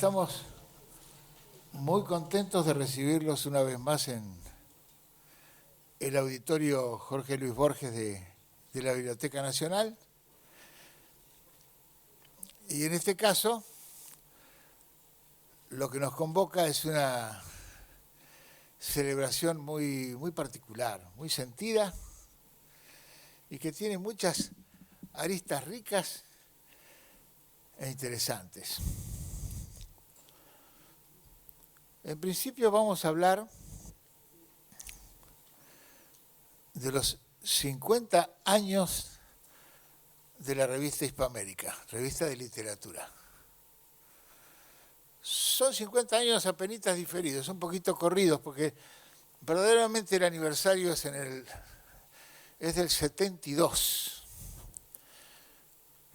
estamos muy contentos de recibirlos una vez más en el auditorio Jorge Luis Borges de la Biblioteca Nacional. Y en este caso, lo que nos convoca es una celebración muy particular, muy sentida y que tiene muchas aristas ricas e interesantes. En principio vamos a hablar de los 50 años de la revista Hispamérica, revista de literatura. Son 50 años apenitas diferidos, un poquito corridos, porque verdaderamente el aniversario es del 72.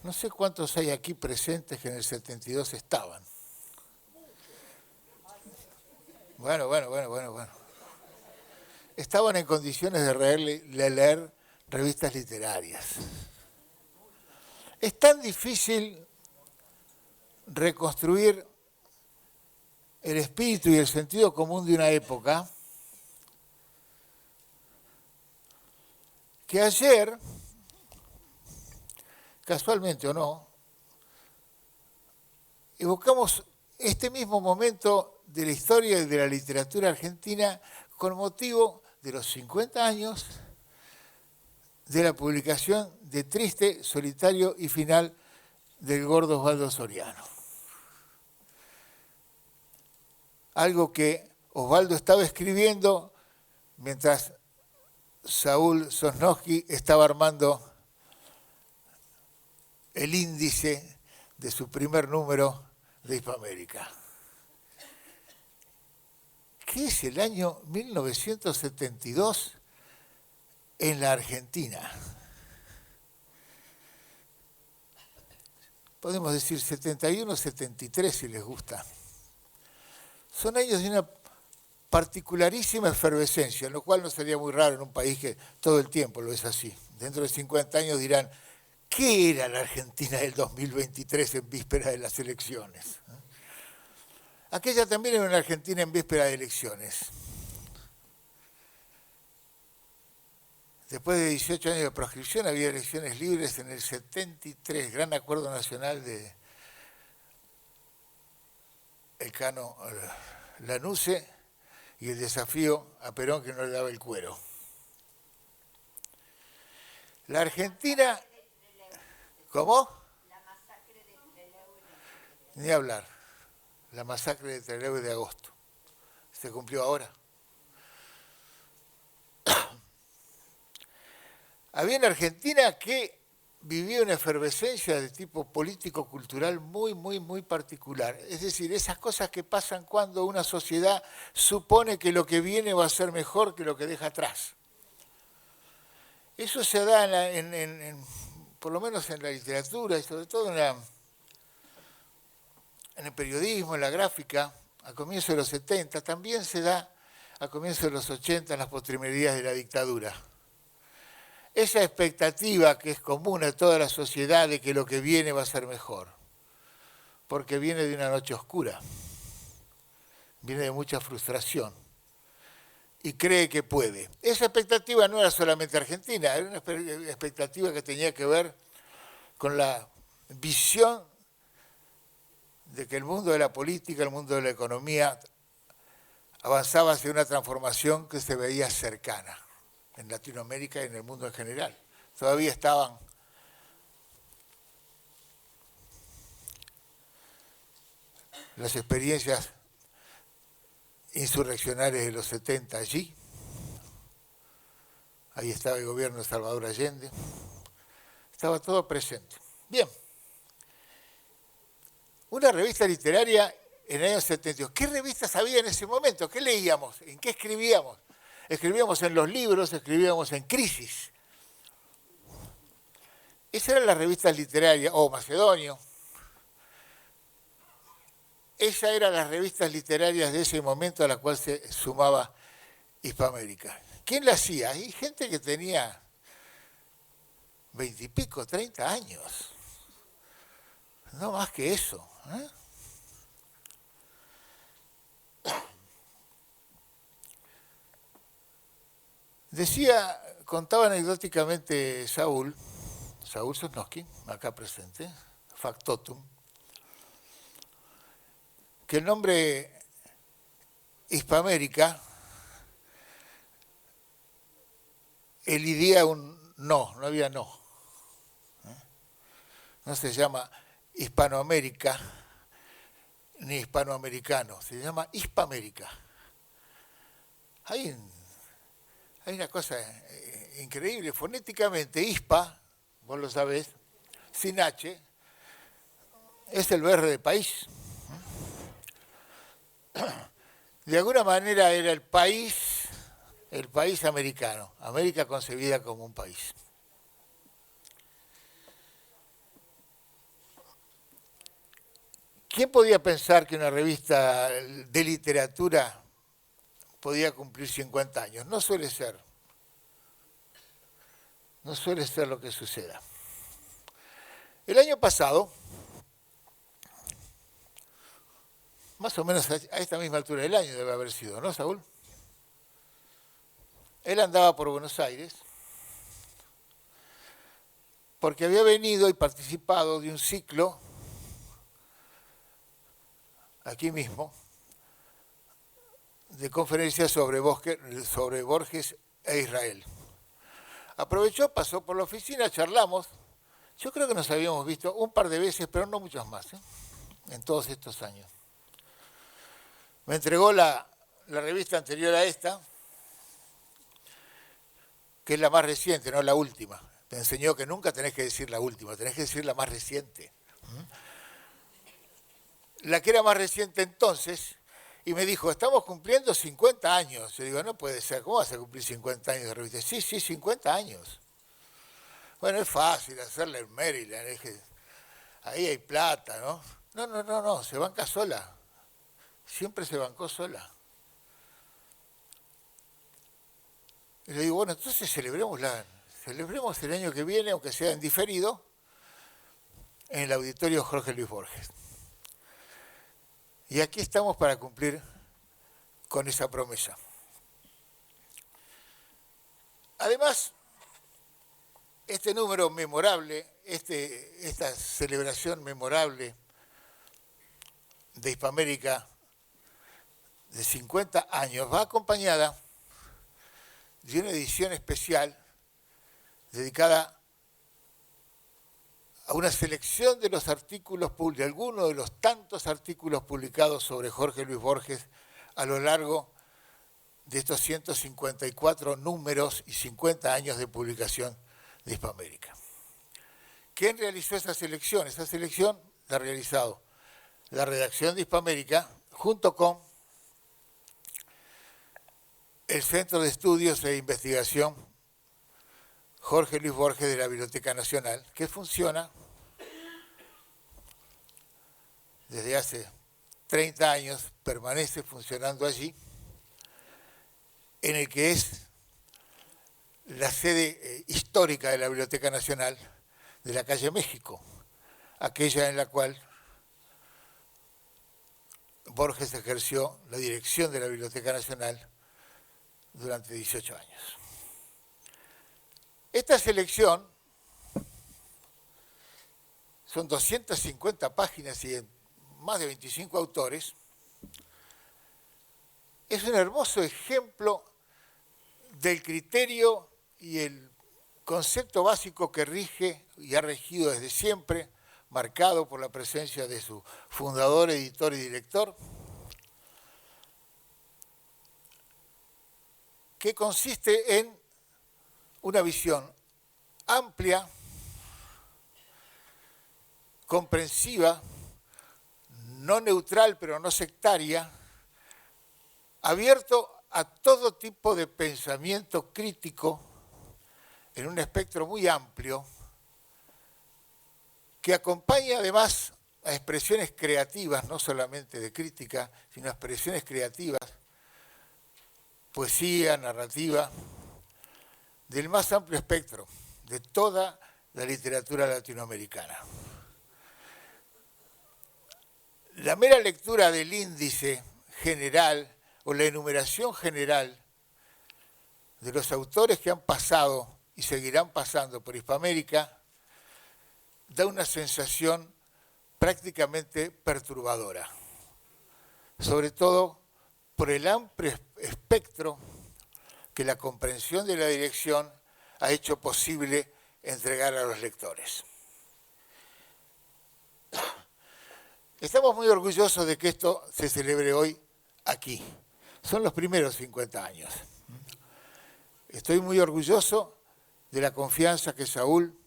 No sé cuántos hay aquí presentes que en el 72 estaban. Bueno. Estaban en condiciones de leer revistas literarias. Es tan difícil reconstruir el espíritu y el sentido común de una época que ayer, casualmente o no, evocamos este mismo momento de la historia y de la literatura argentina con motivo de los 50 años de la publicación de Triste, Solitario y Final del gordo Osvaldo Soriano. Algo que Osvaldo estaba escribiendo mientras Saúl Sosnowski estaba armando el índice de su primer número de Hispamérica. ¿Qué es el año 1972 en la Argentina? Podemos decir 71, 73 si les gusta. Son años de una particularísima efervescencia, lo cual no sería muy raro en un país que todo el tiempo lo es así. Dentro de 50 años dirán, ¿qué era la Argentina del 2023 en víspera de las elecciones? Aquella también era una Argentina en víspera de elecciones. Después de 18 años de proscripción había elecciones libres en el 73, gran acuerdo nacional de Elcano Lanusse y el desafío a Perón que no le daba el cuero. La Argentina... ¿Cómo? La masacre de Trelew. Ni hablar. La masacre de Trelew de agosto. Se cumplió ahora. Había en Argentina que vivía una efervescencia de tipo político-cultural muy particular. Es decir, esas cosas que pasan cuando una sociedad supone que lo que viene va a ser mejor que lo que deja atrás. Eso se da por lo menos en la literatura y sobre todo en el periodismo, en la gráfica, a comienzos de los 70, también se da a comienzos de los 80 en las postrimerías de la dictadura. Esa expectativa que es común a toda la sociedad de que lo que viene va a ser mejor, porque viene de una noche oscura, viene de mucha frustración y cree que puede. Esa expectativa no era solamente argentina, era una expectativa que tenía que ver con la visión de que el mundo de la política, el mundo de la economía avanzaba hacia una transformación que se veía cercana en Latinoamérica y en el mundo en general. Todavía estaban las experiencias insurreccionarias de los 70 allí. Ahí estaba el gobierno de Salvador Allende. Estaba todo presente. Bien. Una revista literaria en el año 72. ¿Qué revistas había en ese momento? ¿Qué leíamos? ¿En qué escribíamos? Escribíamos en los libros, escribíamos en Crisis. Esa era la revista literaria, o Macedonio. Esa era las revistas literarias de ese momento a la cual se sumaba Hispamérica. ¿Quién la hacía? Hay gente que tenía 20 y pico, 30 años. No más que eso. Contaba anecdóticamente Saúl Sosnowski, acá presente, factotum, que el nombre Hispamérica elidía un no había no. No se llama Hispanoamérica ni hispanoamericano, se llama Hispamérica. Hay una cosa increíble, fonéticamente hispa, vos lo sabés, sin H, es el BR de país. De alguna manera era el país americano, América concebida como un país. ¿Quién podía pensar que una revista de literatura podía cumplir 50 años? No suele ser lo que suceda. El año pasado, más o menos a esta misma altura del año debe haber sido, ¿no, Saúl? Él andaba por Buenos Aires porque había venido y participado de un ciclo aquí mismo de conferencias sobre Borges e Israel. Aprovechó, pasó por la oficina, charlamos. Yo creo que nos habíamos visto un par de veces, pero no muchas más, en todos estos años. Me entregó la revista anterior a esta, que es la más reciente, no la última. Me enseñó que nunca tenés que decir la última, tenés que decir la más reciente. La que era más reciente entonces, y me dijo, estamos cumpliendo 50 años. Yo digo, no puede ser, ¿cómo vas a cumplir 50 años de revista? Sí, 50 años. Bueno, es fácil hacerla en Maryland, es que ahí hay plata, ¿no? No, se banca sola. Siempre se bancó sola. Y le digo, bueno, entonces celebremos el año que viene, aunque sea en diferido, en el auditorio Jorge Luis Borges. Y aquí estamos para cumplir con esa promesa. Además, este número memorable, esta celebración memorable de Hispamérica de 50 años va acompañada de una edición especial dedicada a una selección de los artículos, de algunos de los tantos artículos publicados sobre Jorge Luis Borges a lo largo de estos 154 números y 50 años de publicación de Hispamérica. ¿Quién realizó esa selección? Esa selección la ha realizado la redacción de Hispamérica junto con el Centro de Estudios e Investigación Jorge Luis Borges de la Biblioteca Nacional, que funciona desde hace 30 años, permanece funcionando allí, en el que es la sede histórica de la Biblioteca Nacional de la calle México, aquella en la cual Borges ejerció la dirección de la Biblioteca Nacional durante 18 años. Esta selección son 250 páginas y más de 25 autores. Es un hermoso ejemplo del criterio y el concepto básico que rige y ha regido desde siempre, marcado por la presencia de su fundador, editor y director, que consiste en una visión amplia, comprensiva, no neutral pero no sectaria, abierto a todo tipo de pensamiento crítico en un espectro muy amplio, que acompaña además a expresiones creativas, no solamente de crítica, sino a expresiones creativas, poesía, narrativa, del más amplio espectro de toda la literatura latinoamericana. La mera lectura del índice general o la enumeración general de los autores que han pasado y seguirán pasando por Hispamérica da una sensación prácticamente perturbadora, sobre todo por el amplio espectro que la comprensión de la dirección ha hecho posible entregar a los lectores. Estamos muy orgullosos de que esto se celebre hoy aquí. Son los primeros 50 años. Estoy muy orgulloso de la confianza que Saúl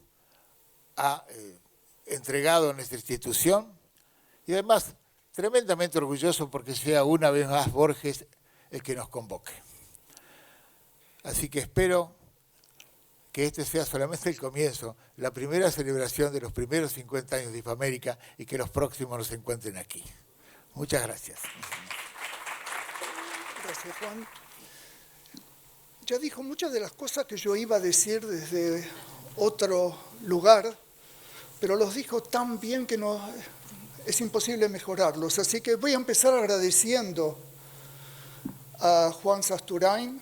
ha entregado a nuestra institución y además tremendamente orgulloso porque sea una vez más Borges el que nos convoque. Así que espero que este sea solamente el comienzo, la primera celebración de los primeros 50 años de Hispamérica y que los próximos nos encuentren aquí. Muchas gracias. Gracias, Juan. Ya dijo muchas de las cosas que yo iba a decir desde otro lugar, pero los dijo tan bien que no, es imposible mejorarlos. Así que voy a empezar agradeciendo a Juan Sasturain,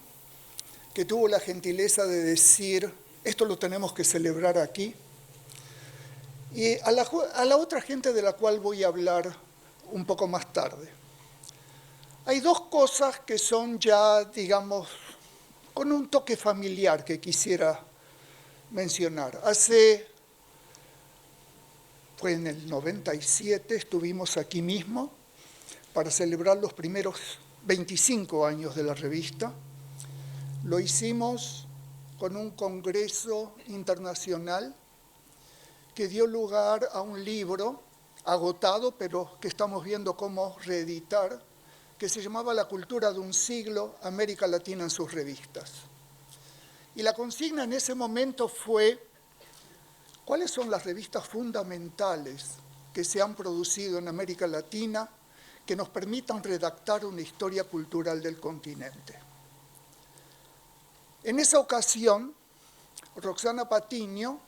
que tuvo la gentileza de decir, esto lo tenemos que celebrar aquí. Y a la otra gente de la cual voy a hablar un poco más tarde. Hay dos cosas que son ya, digamos, con un toque familiar que quisiera mencionar. Fue en el 97, estuvimos aquí mismo para celebrar los primeros 25 años de la revista. Lo hicimos con un congreso internacional que dio lugar a un libro agotado, pero que estamos viendo cómo reeditar, que se llamaba La cultura de un siglo, América Latina en sus revistas. Y la consigna en ese momento fue, ¿cuáles son las revistas fundamentales que se han producido en América Latina que nos permitan redactar una historia cultural del continente? En esa ocasión, Roxana Patiño,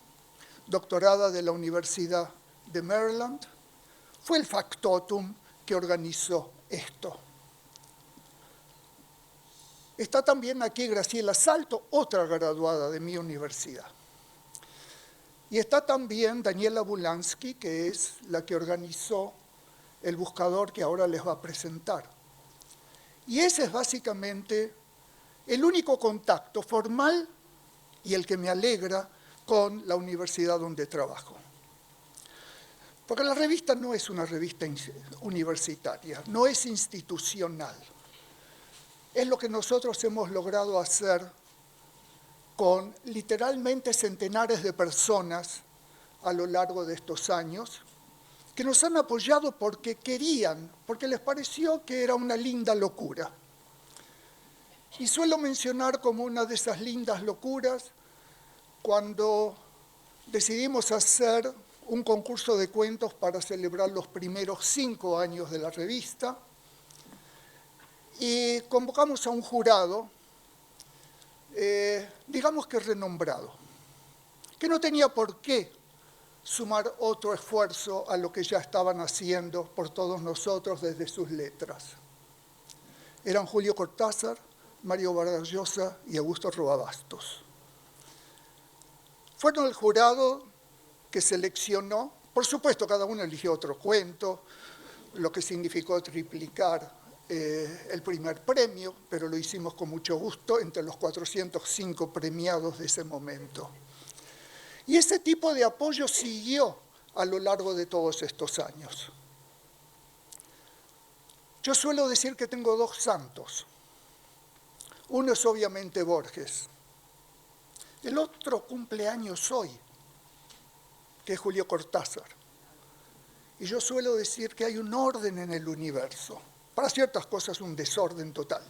doctorada de la Universidad de Maryland, fue el factotum que organizó esto. Está también aquí Graciela Salto, otra graduada de mi universidad. Y está también Daniela Bulansky, que es la que organizó el buscador que ahora les va a presentar. Y ese es básicamente el único contacto formal y el que me alegra con la universidad donde trabajo. Porque la revista no es una revista universitaria, no es institucional. Es lo que nosotros hemos logrado hacer con literalmente centenares de personas a lo largo de estos años, que nos han apoyado porque querían, porque les pareció que era una linda locura. Y suelo mencionar como una de esas lindas locuras cuando decidimos hacer un concurso de cuentos para celebrar los primeros 5 años de la revista y convocamos a un jurado, digamos que renombrado, que no tenía por qué sumar otro esfuerzo a lo que ya estaban haciendo por todos nosotros desde sus letras. Eran Julio Cortázar, Mario Vargas Llosa y Augusto Roa-Bastos. Fueron el jurado que seleccionó, por supuesto cada uno eligió otro cuento, lo que significó triplicar el primer premio, pero lo hicimos con mucho gusto entre los 405 premiados de ese momento. Y ese tipo de apoyo siguió a lo largo de todos estos años. Yo suelo decir que tengo 2 santos. Uno es obviamente Borges. El otro cumpleaños hoy, que es Julio Cortázar. Y yo suelo decir que hay un orden en el universo. Para ciertas cosas un desorden total.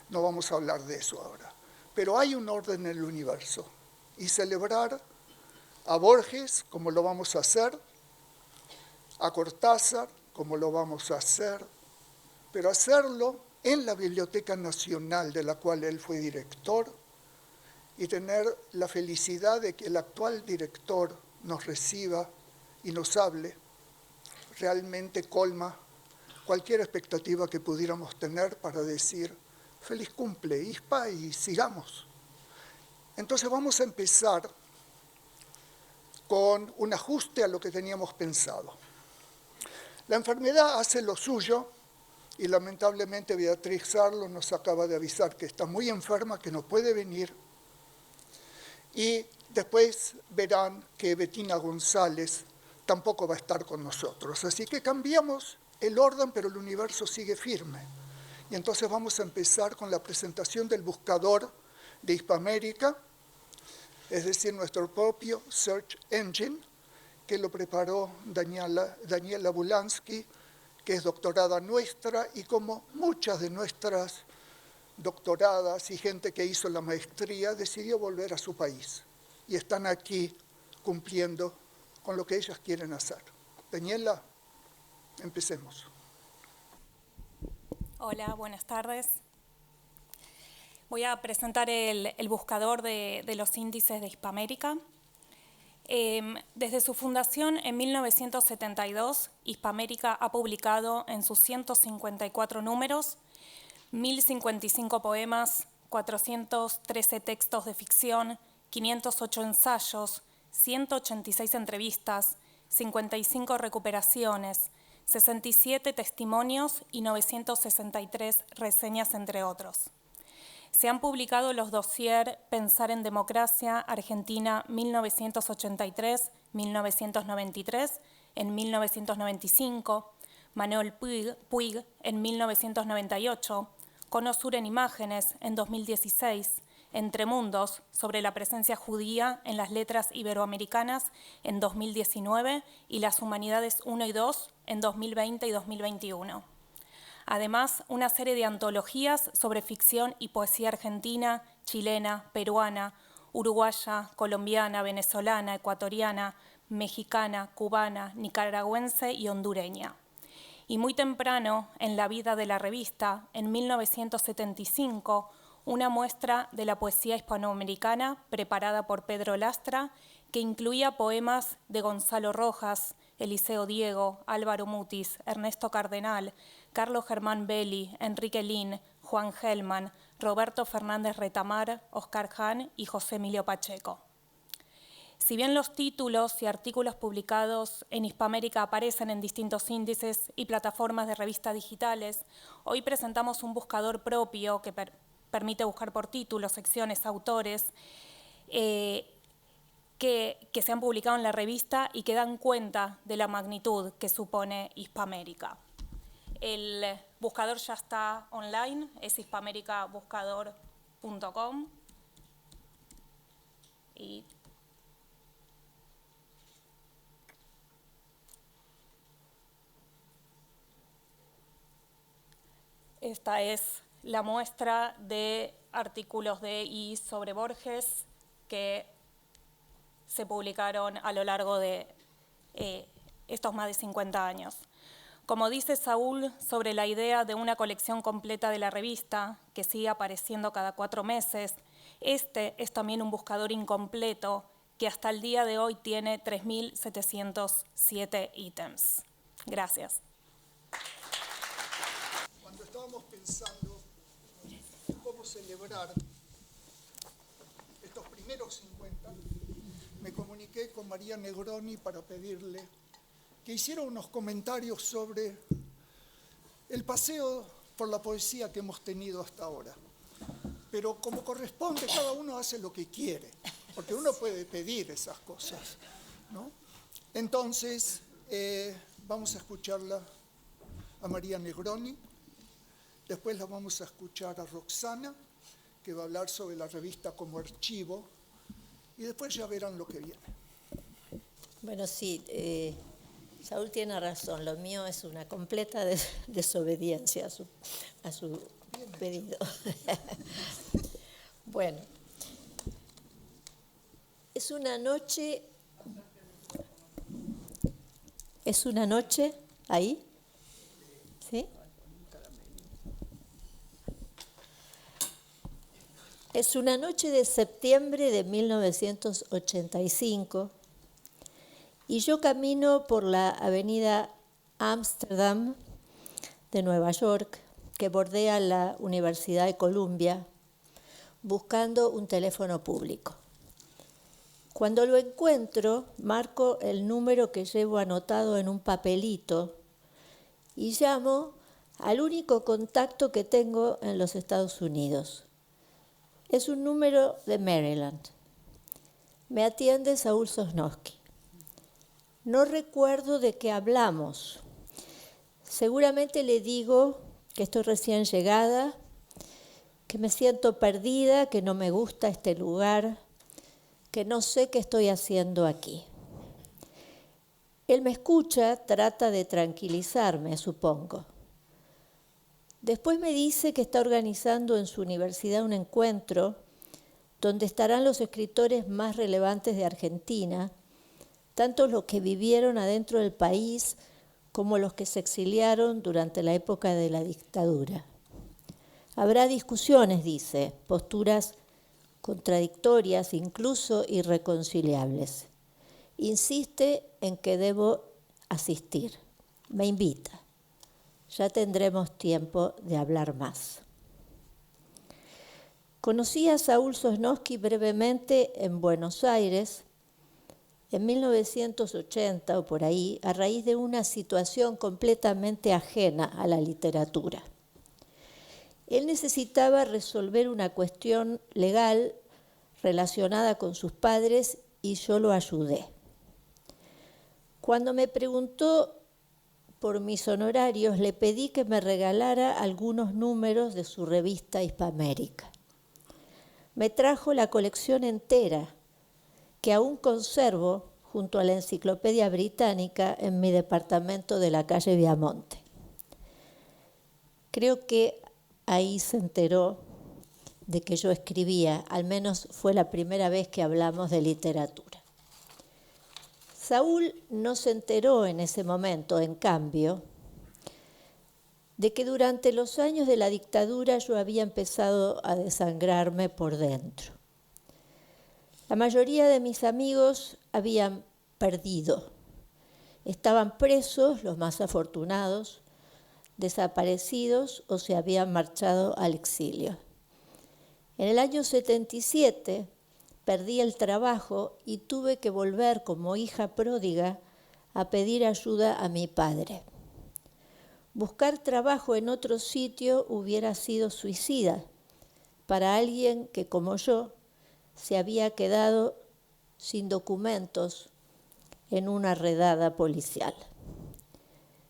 No vamos a hablar de eso ahora. Pero hay un orden en el universo. Y celebrar a Borges, como lo vamos a hacer, a Cortázar, como lo vamos a hacer, pero hacerlo en la Biblioteca Nacional, de la cual él fue director, y tener la felicidad de que el actual director nos reciba y nos hable, realmente colma cualquier expectativa que pudiéramos tener para decir feliz cumple, ISPA, y sigamos. Entonces vamos a empezar con un ajuste a lo que teníamos pensado. La enfermedad hace lo suyo y lamentablemente Beatriz Sarlo nos acaba de avisar que está muy enferma, que no puede venir. Y después verán que Bettina González tampoco va a estar con nosotros. Así que cambiamos el orden, pero el universo sigue firme. Y entonces vamos a empezar con la presentación del buscador de Hispamérica, es decir, nuestro propio Search Engine, que lo preparó Daniela Bulansky, que es doctorada nuestra, y como muchas de nuestras doctoradas y gente que hizo la maestría, decidió volver a su país. Y están aquí cumpliendo con lo que ellas quieren hacer. Daniela, empecemos. Hola, buenas tardes. Voy a presentar el buscador de los índices de Hispamérica. Desde su fundación en 1972, Hispamérica ha publicado en sus 154 números 1.055 poemas, 413 textos de ficción, 508 ensayos, 186 entrevistas, 55 recuperaciones, 67 testimonios y 963 reseñas, entre otros. Se han publicado los dossier Pensar en Democracia, Argentina 1983-1993, en 1995, Manuel Puig en 1998, Cono Sur en Imágenes en 2016, Entre Mundos, sobre la presencia judía en las letras iberoamericanas en 2019 y Las Humanidades 1 y 2 en 2020 y 2021. Además, una serie de antologías sobre ficción y poesía argentina, chilena, peruana, uruguaya, colombiana, venezolana, ecuatoriana, mexicana, cubana, nicaragüense y hondureña. Y muy temprano, en la vida de la revista, en 1975, una muestra de la poesía hispanoamericana preparada por Pedro Lastra, que incluía poemas de Gonzalo Rojas, Eliseo Diego, Álvaro Mutis, Ernesto Cardenal, Carlos Germán Belli, Enrique Lin, Juan Gelman, Roberto Fernández Retamar, Oscar Hahn y José Emilio Pacheco. Si bien los títulos y artículos publicados en Hispamérica aparecen en distintos índices y plataformas de revistas digitales, hoy presentamos un buscador propio que permite buscar por títulos, secciones, autores, que se han publicado en la revista y que dan cuenta de la magnitud que supone Hispamérica. El buscador ya está online, es hispamericabuscador.com y esta es la muestra de artículos de y sobre Borges que se publicaron a lo largo de estos más de 50 años. Como dice Saúl sobre la idea de una colección completa de la revista, que sigue apareciendo cada 4 meses, este es también un buscador incompleto que hasta el día de hoy tiene 3.707 ítems. Gracias. Cuando estábamos pensando cómo celebrar estos primeros 50, me comuniqué con María Negroni para pedirle que hiciera unos comentarios sobre el paseo por la poesía que hemos tenido hasta ahora. Pero como corresponde, cada uno hace lo que quiere, porque uno puede pedir esas cosas, ¿no? Entonces, vamos a escucharla a María Negroni, después la vamos a escuchar a Roxana, que va a hablar sobre la revista como archivo, y después ya verán lo que viene. Bueno, sí, Saúl tiene razón, lo mío es una completa desobediencia a su pedido. Bueno, es una noche ahí, ¿sí? Es una noche de septiembre de 1985 y yo camino por la avenida Ámsterdam de Nueva York que bordea la Universidad de Columbia buscando un teléfono público. Cuando lo encuentro, marco el número que llevo anotado en un papelito y llamo al único contacto que tengo en los Estados Unidos. Es un número de Maryland. Me atiende Saúl Sosnowski. No recuerdo de qué hablamos. Seguramente le digo que estoy recién llegada, que me siento perdida, que no me gusta este lugar, que no sé qué estoy haciendo aquí. Él me escucha, trata de tranquilizarme, supongo. Después me dice que está organizando en su universidad un encuentro donde estarán los escritores más relevantes de Argentina, tanto los que vivieron adentro del país como los que se exiliaron durante la época de la dictadura. Habrá discusiones, dice, posturas contradictorias, incluso irreconciliables. Insiste en que debo asistir. Me invita. Ya tendremos tiempo de hablar más. Conocí a Saúl Sosnowski brevemente en Buenos Aires en 1980 o por ahí, a raíz de una situación completamente ajena a la literatura. Él necesitaba resolver una cuestión legal relacionada con sus padres y yo lo ayudé. Cuando me preguntó por mis honorarios, le pedí que me regalara algunos números de su revista Hispamérica. Me trajo la colección entera, que aún conservo junto a la Enciclopedia Británica en mi departamento de la calle Viamonte. Creo que ahí se enteró de que yo escribía, al menos fue la primera vez que hablamos de literatura. Saúl no se enteró en ese momento, en cambio, de que durante los años de la dictadura yo había empezado a desangrarme por dentro. La mayoría de mis amigos habían perdido. Estaban presos, los más afortunados, desaparecidos o se habían marchado al exilio. En el año 77 perdí el trabajo y tuve que volver como hija pródiga a pedir ayuda a mi padre. Buscar trabajo en otro sitio hubiera sido suicida para alguien que, como yo, se había quedado sin documentos en una redada policial.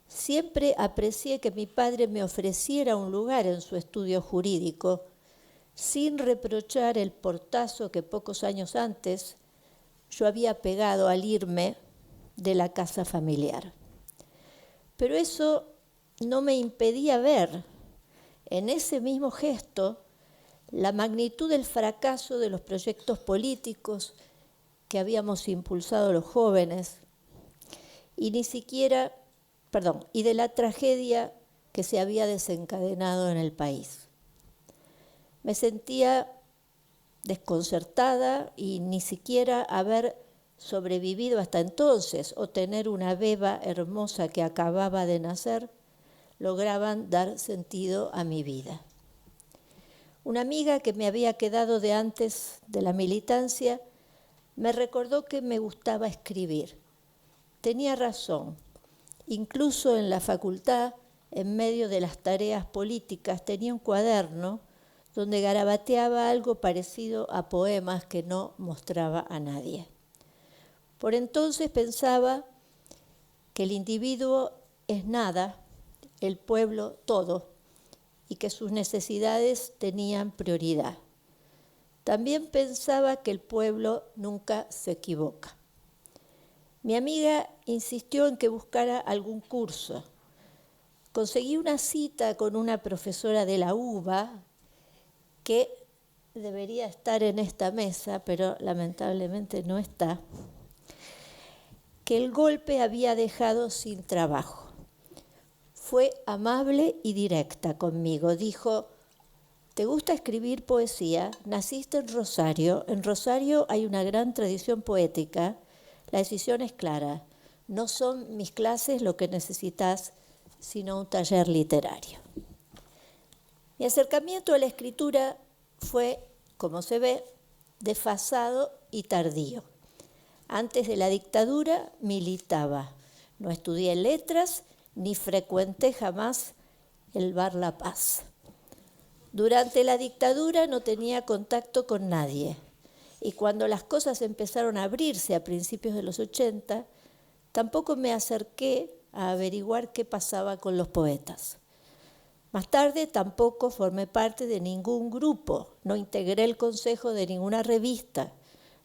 Siempre aprecié que mi padre me ofreciera un lugar en su estudio jurídico, sin reprochar el portazo que pocos años antes yo había pegado al irme de la casa familiar. Pero eso no me impedía ver en ese mismo gesto la magnitud del fracaso de los proyectos políticos que habíamos impulsado los jóvenes y de la tragedia que se había desencadenado en el país. Me sentía desconcertada y ni siquiera haber sobrevivido hasta entonces o tener una beba hermosa que acababa de nacer lograban dar sentido a mi vida. Una amiga que me había quedado de antes de la militancia me recordó que me gustaba escribir. Tenía razón. Incluso en la facultad, en medio de las tareas políticas, tenía un cuaderno donde garabateaba algo parecido a poemas que no mostraba a nadie. Por entonces pensaba que el individuo es nada, el pueblo todo, y que sus necesidades tenían prioridad. También pensaba que el pueblo nunca se equivoca. Mi amiga insistió en que buscara algún curso. Conseguí una cita con una profesora de la UBA, que debería estar en esta mesa, pero lamentablemente no está, que el golpe había dejado sin trabajo. Fue amable y directa conmigo. Dijo: ¿te gusta escribir poesía? Naciste en Rosario. En Rosario hay una gran tradición poética. La decisión es clara. No son mis clases lo que necesitas, sino un taller literario. Mi acercamiento a la escritura fue, como se ve, desfasado y tardío. Antes de la dictadura militaba. No estudié letras ni frecuenté jamás el bar La Paz. Durante la dictadura no tenía contacto con nadie. Y cuando las cosas empezaron a abrirse a principios de los 80, tampoco me acerqué a averiguar qué pasaba con los poetas. Más tarde tampoco formé parte de ningún grupo, no integré el consejo de ninguna revista,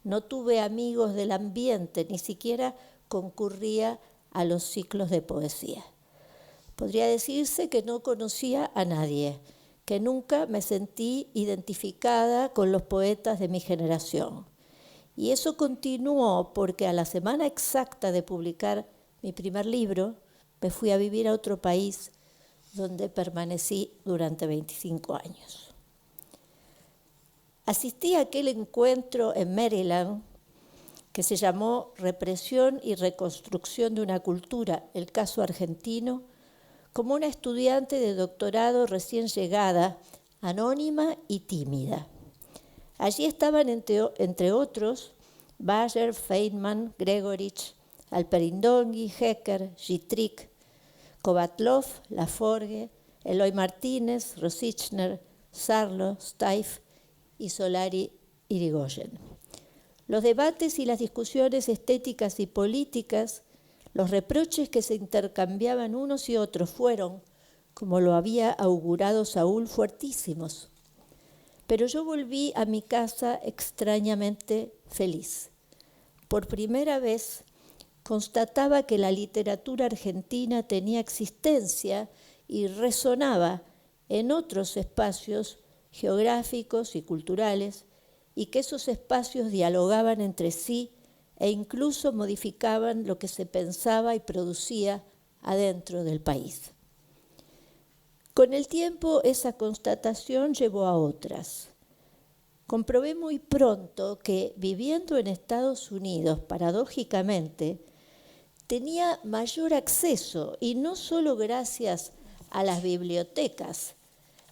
no tuve amigos del ambiente, ni siquiera concurría a los ciclos de poesía. Podría decirse que no conocía a nadie, que nunca me sentí identificada con los poetas de mi generación. Y eso continuó porque a la semana exacta de publicar mi primer libro, me fui a vivir a otro país donde permanecí durante 25 años. Asistí a aquel encuentro en Maryland que se llamó Represión y Reconstrucción de una Cultura, el caso argentino, como una estudiante de doctorado recién llegada, anónima y tímida. Allí estaban, entre otros, Bayer, Feynman, Gregorich, Alperindongui, Hecker, Gittrick, Kovatlov, Laforgue, Eloy Martínez, Rosichner, Sarlo, Steiff y Solari Irigoyen. Los debates y las discusiones estéticas y políticas, los reproches que se intercambiaban unos y otros fueron, como lo había augurado Saúl, fuertísimos. Pero yo volví a mi casa extrañamente feliz. Por primera vez constataba que la literatura argentina tenía existencia y resonaba en otros espacios geográficos y culturales, y que esos espacios dialogaban entre sí e incluso modificaban lo que se pensaba y producía adentro del país. Con el tiempo, esa constatación llevó a otras. Comprobé muy pronto que, viviendo en Estados Unidos, paradójicamente, tenía mayor acceso, y no solo gracias a las bibliotecas,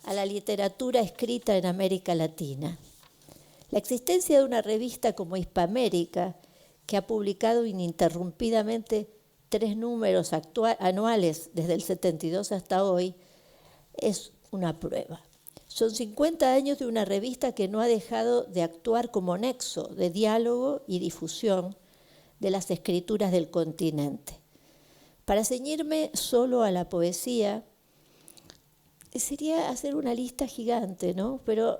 a la literatura escrita en América Latina. La existencia de una revista como Hispamérica, que ha publicado ininterrumpidamente 3 números anuales desde el 72 hasta hoy, es una prueba. Son 50 años de una revista que no ha dejado de actuar como nexo de diálogo y difusión de las escrituras del continente. Para ceñirme solo a la poesía, sería hacer una lista gigante, ¿no? Pero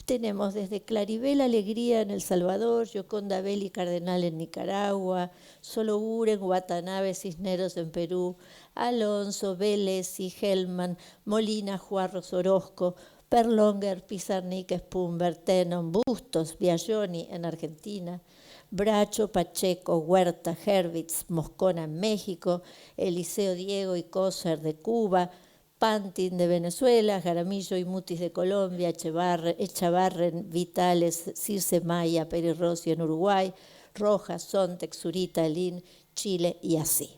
tenemos desde Claribel Alegría en El Salvador, Gioconda Belli Cardenal en Nicaragua, Solo Guren, Watanabe Cisneros en Perú, Alonso, Vélez y Hellman, Molina, Juarros, Orozco, Perlonger, Pizarnik, Spumber, Tenon, Bustos, Biagioni en Argentina, Bracho, Pacheco, Huerta, Herwitz, Moscona en México, Eliseo Diego y Coser de Cuba, Pantin de Venezuela, Jaramillo y Mutis de Colombia, Echavarren, Vitales, Circe Maya, Peri Rossi en Uruguay, Rojas, Sontex, Zurita, Lin, Chile y así.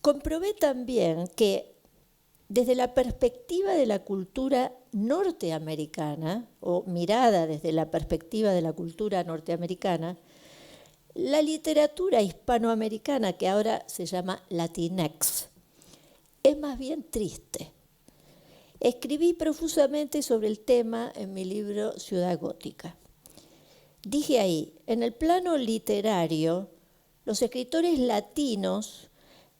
Comprobé también que desde la perspectiva de la cultura norteamericana, o mirada desde la perspectiva de la cultura norteamericana, la literatura hispanoamericana, que ahora se llama Latinx, es más bien triste. Escribí profusamente sobre el tema en mi libro Ciudad Gótica. Dije ahí, en el plano literario, los escritores latinos,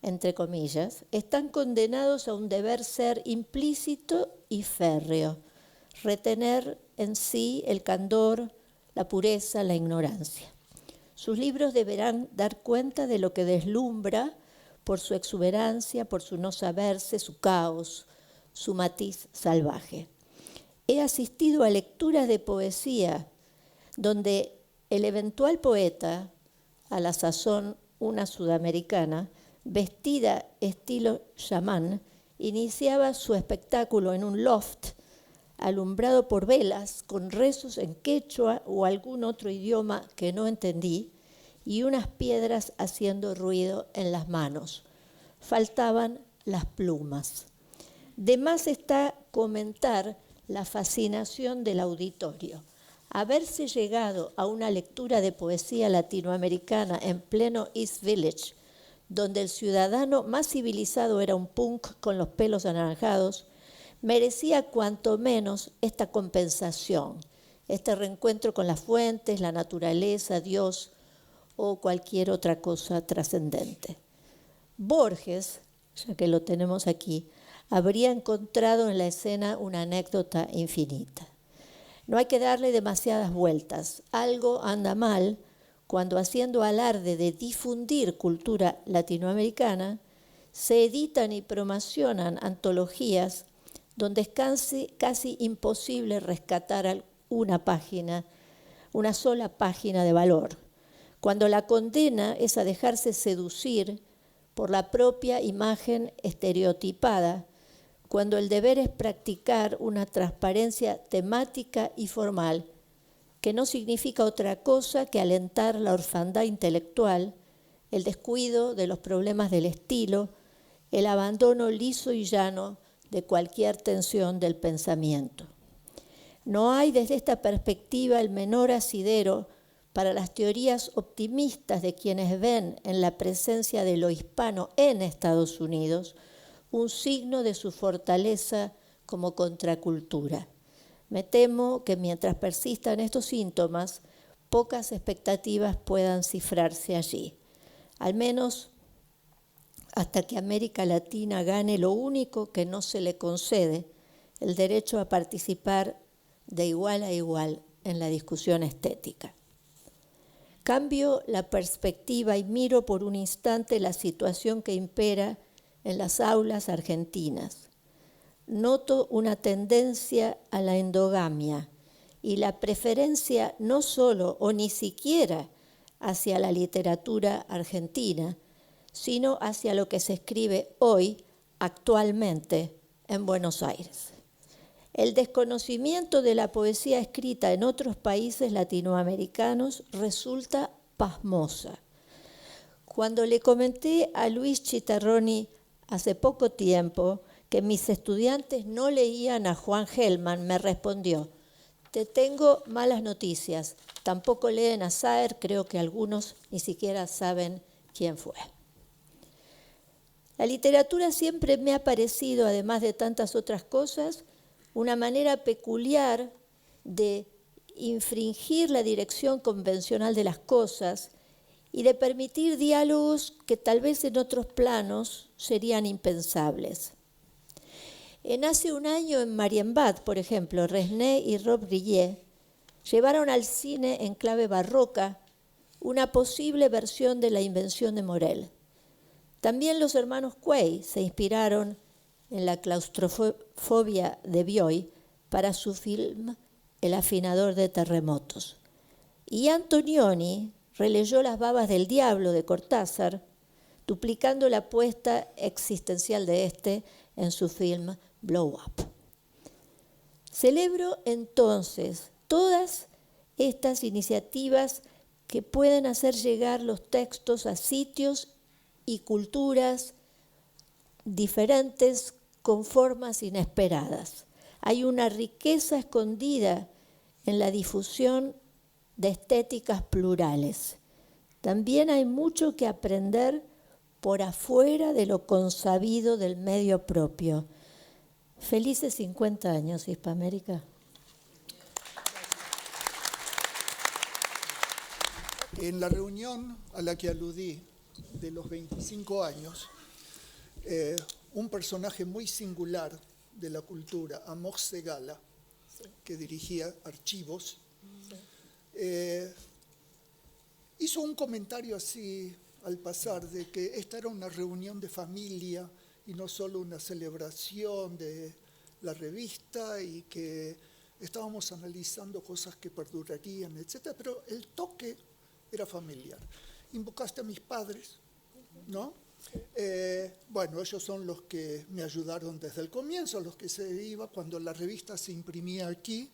entre comillas, están condenados a un deber ser implícito y férreo, retener en sí el candor, la pureza, la ignorancia. Sus libros deberán dar cuenta de lo que deslumbra por su exuberancia, por su no saberse, su caos, su matiz salvaje. He asistido a lecturas de poesía donde el eventual poeta, a la sazón una sudamericana, vestida estilo chamán, iniciaba su espectáculo en un loft alumbrado por velas, con rezos en quechua o algún otro idioma que no entendí, y unas piedras haciendo ruido en las manos. faltaban las plumas. De más está comentar la fascinación del auditorio. Haberse llegado a una lectura de poesía latinoamericana en pleno East Village, donde el ciudadano más civilizado era un punk con los pelos anaranjados, merecía cuanto menos esta compensación, este reencuentro con las fuentes, la naturaleza, Dios o cualquier otra cosa trascendente. Borges, ya que lo tenemos aquí, habría encontrado en la escena una anécdota infinita. No hay que darle demasiadas vueltas. Algo anda mal cuando, haciendo alarde de difundir cultura latinoamericana, se editan y promocionan antologías donde es casi imposible rescatar una sola página de valor, cuando la condena es a dejarse seducir por la propia imagen estereotipada, cuando el deber es practicar una transparencia temática y formal, que no significa otra cosa que alentar la orfandad intelectual, el descuido de los problemas del estilo, el abandono liso y llano de cualquier tensión del pensamiento. No hay desde esta perspectiva el menor asidero para las teorías optimistas de quienes ven en la presencia de lo hispano en Estados Unidos un signo de su fortaleza como contracultura. Me temo que mientras persistan estos síntomas, pocas expectativas puedan cifrarse allí, al menos hasta que América Latina gane lo único que no se le concede, el derecho a participar de igual a igual en la discusión estética. Cambio la perspectiva y miro por un instante la situación que impera en las aulas argentinas. Noto una tendencia a la endogamia y la preferencia no solo o ni siquiera hacia la literatura argentina, sino hacia lo que se escribe hoy, actualmente, en Buenos Aires. El desconocimiento de la poesía escrita en otros países latinoamericanos resulta pasmosa. Cuando le comenté a Luis Chitarroni hace poco tiempo que mis estudiantes no leían a Juan Gelman, me respondió: te tengo malas noticias, tampoco leen a Saer, creo que algunos ni siquiera saben quién fue. La literatura siempre me ha parecido, además de tantas otras cosas, una manera peculiar de infringir la dirección convencional de las cosas y de permitir diálogos que tal vez en otros planos serían impensables. En hace un año en Marienbad, por ejemplo, Resnais y Rob Grillet llevaron al cine en clave barroca una posible versión de La invención de Morel. También los hermanos Quay se inspiraron en la claustrofobia de Bioy para su film El afinador de terremotos. Y Antonioni releyó Las babas del diablo de Cortázar, duplicando la apuesta existencial de este en su film Blow Up. Celebro entonces todas estas iniciativas que pueden hacer llegar los textos a sitios y culturas diferentes con formas inesperadas. Hay una riqueza escondida en la difusión de estéticas plurales. También hay mucho que aprender por afuera de lo consabido del medio propio. Felices 50 años, Hispamérica. En la reunión a la que aludí de los 25 años, un personaje muy singular de la cultura, Amor Segala, que dirigía Archivos, hizo un comentario así al pasar de que esta era una reunión de familia y no solo una celebración de la revista y que estábamos analizando cosas que perdurarían, etc. Pero el toque era familiar. Invocaste a mis padres, ¿no? Bueno, ellos son los que me ayudaron desde el comienzo, los que se iba cuando la revista se imprimía aquí,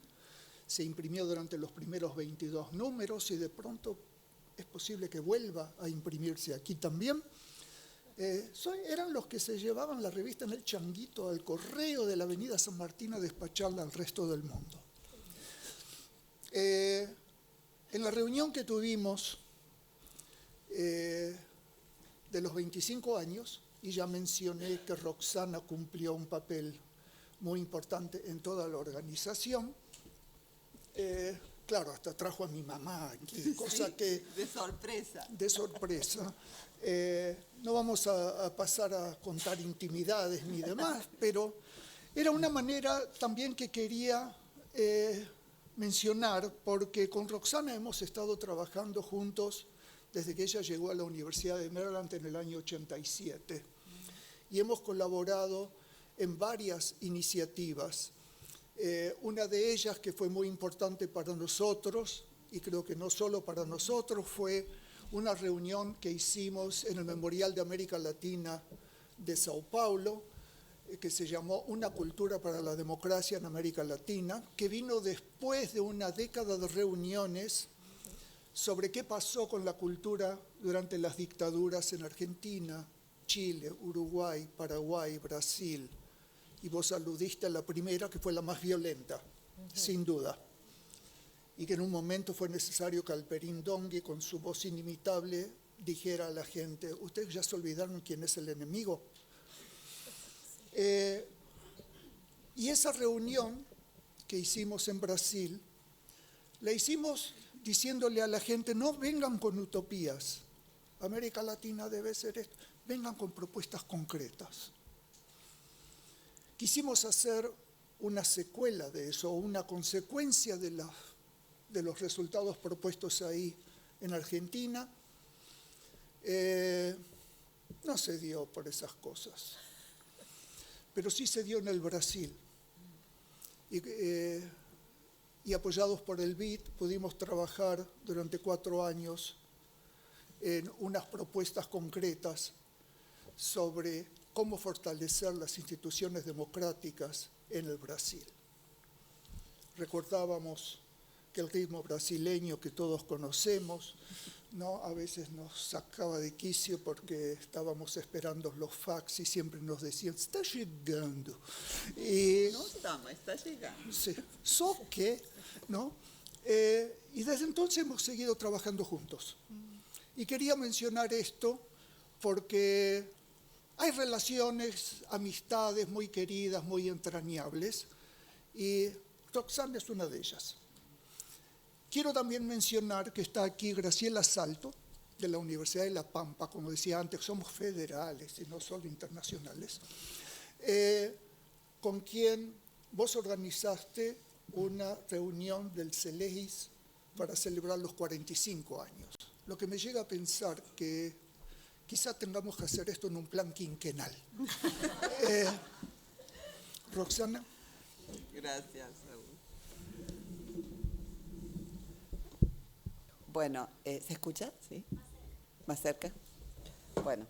se imprimió durante los primeros 22 números y de pronto es posible que vuelva a imprimirse aquí también. Eran los que se llevaban la revista en el changuito al correo de la avenida San Martín a despacharla al resto del mundo. En la reunión que tuvimos de los 25 años, y ya mencioné que Roxana cumplió un papel muy importante en toda la organización, claro, hasta trajo a mi mamá aquí, cosa que... De sorpresa. De sorpresa. No vamos a pasar a contar intimidades ni demás, pero era una manera también que quería mencionar, porque con Roxana hemos estado trabajando juntos desde que ella llegó a la Universidad de Maryland en el año 87. Y hemos colaborado en varias iniciativas. Una de ellas que fue muy importante para nosotros, y creo que no solo para nosotros, fue una reunión que hicimos en el Memorial de América Latina de Sao Paulo, que se llamó Una cultura para la democracia en América Latina, que vino después de una década de reuniones sobre qué pasó con la cultura durante las dictaduras en Argentina, Chile, Uruguay, Paraguay, Brasil. Y vos aludiste a la primera, que fue la más violenta, sin duda. Y que en un momento fue necesario que Alperín Dongue, con su voz inimitable, dijera a la gente: ¿ustedes ya se olvidaron quién es el enemigo? Y esa reunión que hicimos en Brasil, la hicimos diciéndole a la gente: no vengan con utopías, América Latina debe ser esto, vengan con propuestas concretas. Quisimos hacer una secuela de eso, una consecuencia de los resultados propuestos ahí en Argentina. No se dio por esas cosas, pero sí se dio en el Brasil. Y apoyados por el BID pudimos trabajar durante 4 años en unas propuestas concretas sobre cómo fortalecer las instituciones democráticas en el Brasil. Recordábamos que el ritmo brasileño que todos conocemos, ¿no?, a veces nos sacaba de quicio porque estábamos esperando los fax y siempre nos decían: está llegando. Y, No estamos, está llegando. sí, ¿so qué? ¿No? Y desde entonces hemos seguido trabajando juntos. Y quería mencionar esto porque hay relaciones, amistades muy queridas, muy entrañables, y Roxana es una de ellas. Quiero también mencionar que está aquí Graciela Salto, de la Universidad de La Pampa. Como decía antes, somos federales y no solo internacionales, con quien vos organizaste una reunión del CELEGIS para celebrar los 45 años. Lo que me llega a pensar que quizá tengamos que hacer esto en un plan quinquenal. Roxana. Gracias, Saúl. Bueno, ¿se escucha? ¿Sí? ¿Más cerca? Bueno,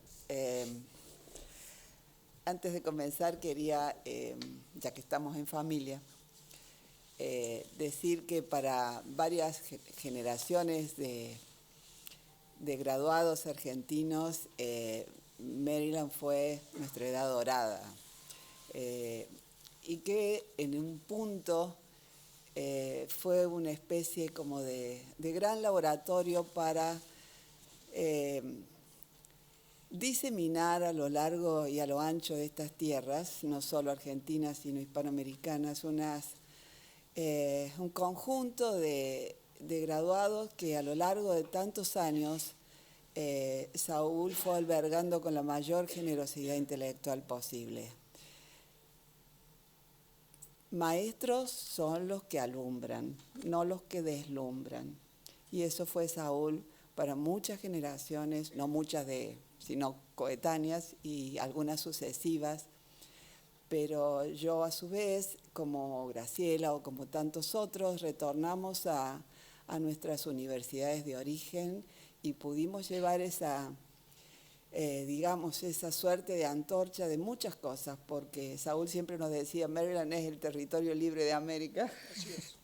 antes de comenzar quería, ya que estamos en familia, decir que para varias generaciones de graduados argentinos, Maryland fue nuestra edad dorada, y que en un punto fue una especie como de gran laboratorio para diseminar a lo largo y a lo ancho de estas tierras, no solo argentinas, sino hispanoamericanas, un conjunto de graduados que a lo largo de tantos años Saúl fue albergando con la mayor generosidad intelectual posible. Maestros son los que alumbran, no los que deslumbran. Y eso fue Saúl para muchas generaciones, no muchas sino coetáneas y algunas sucesivas. Pero yo a su vez, como Graciela o como tantos otros, retornamos a nuestras universidades de origen y pudimos llevar esa suerte de antorcha de muchas cosas, porque Saúl siempre nos decía: Maryland es el territorio libre de América. Así es.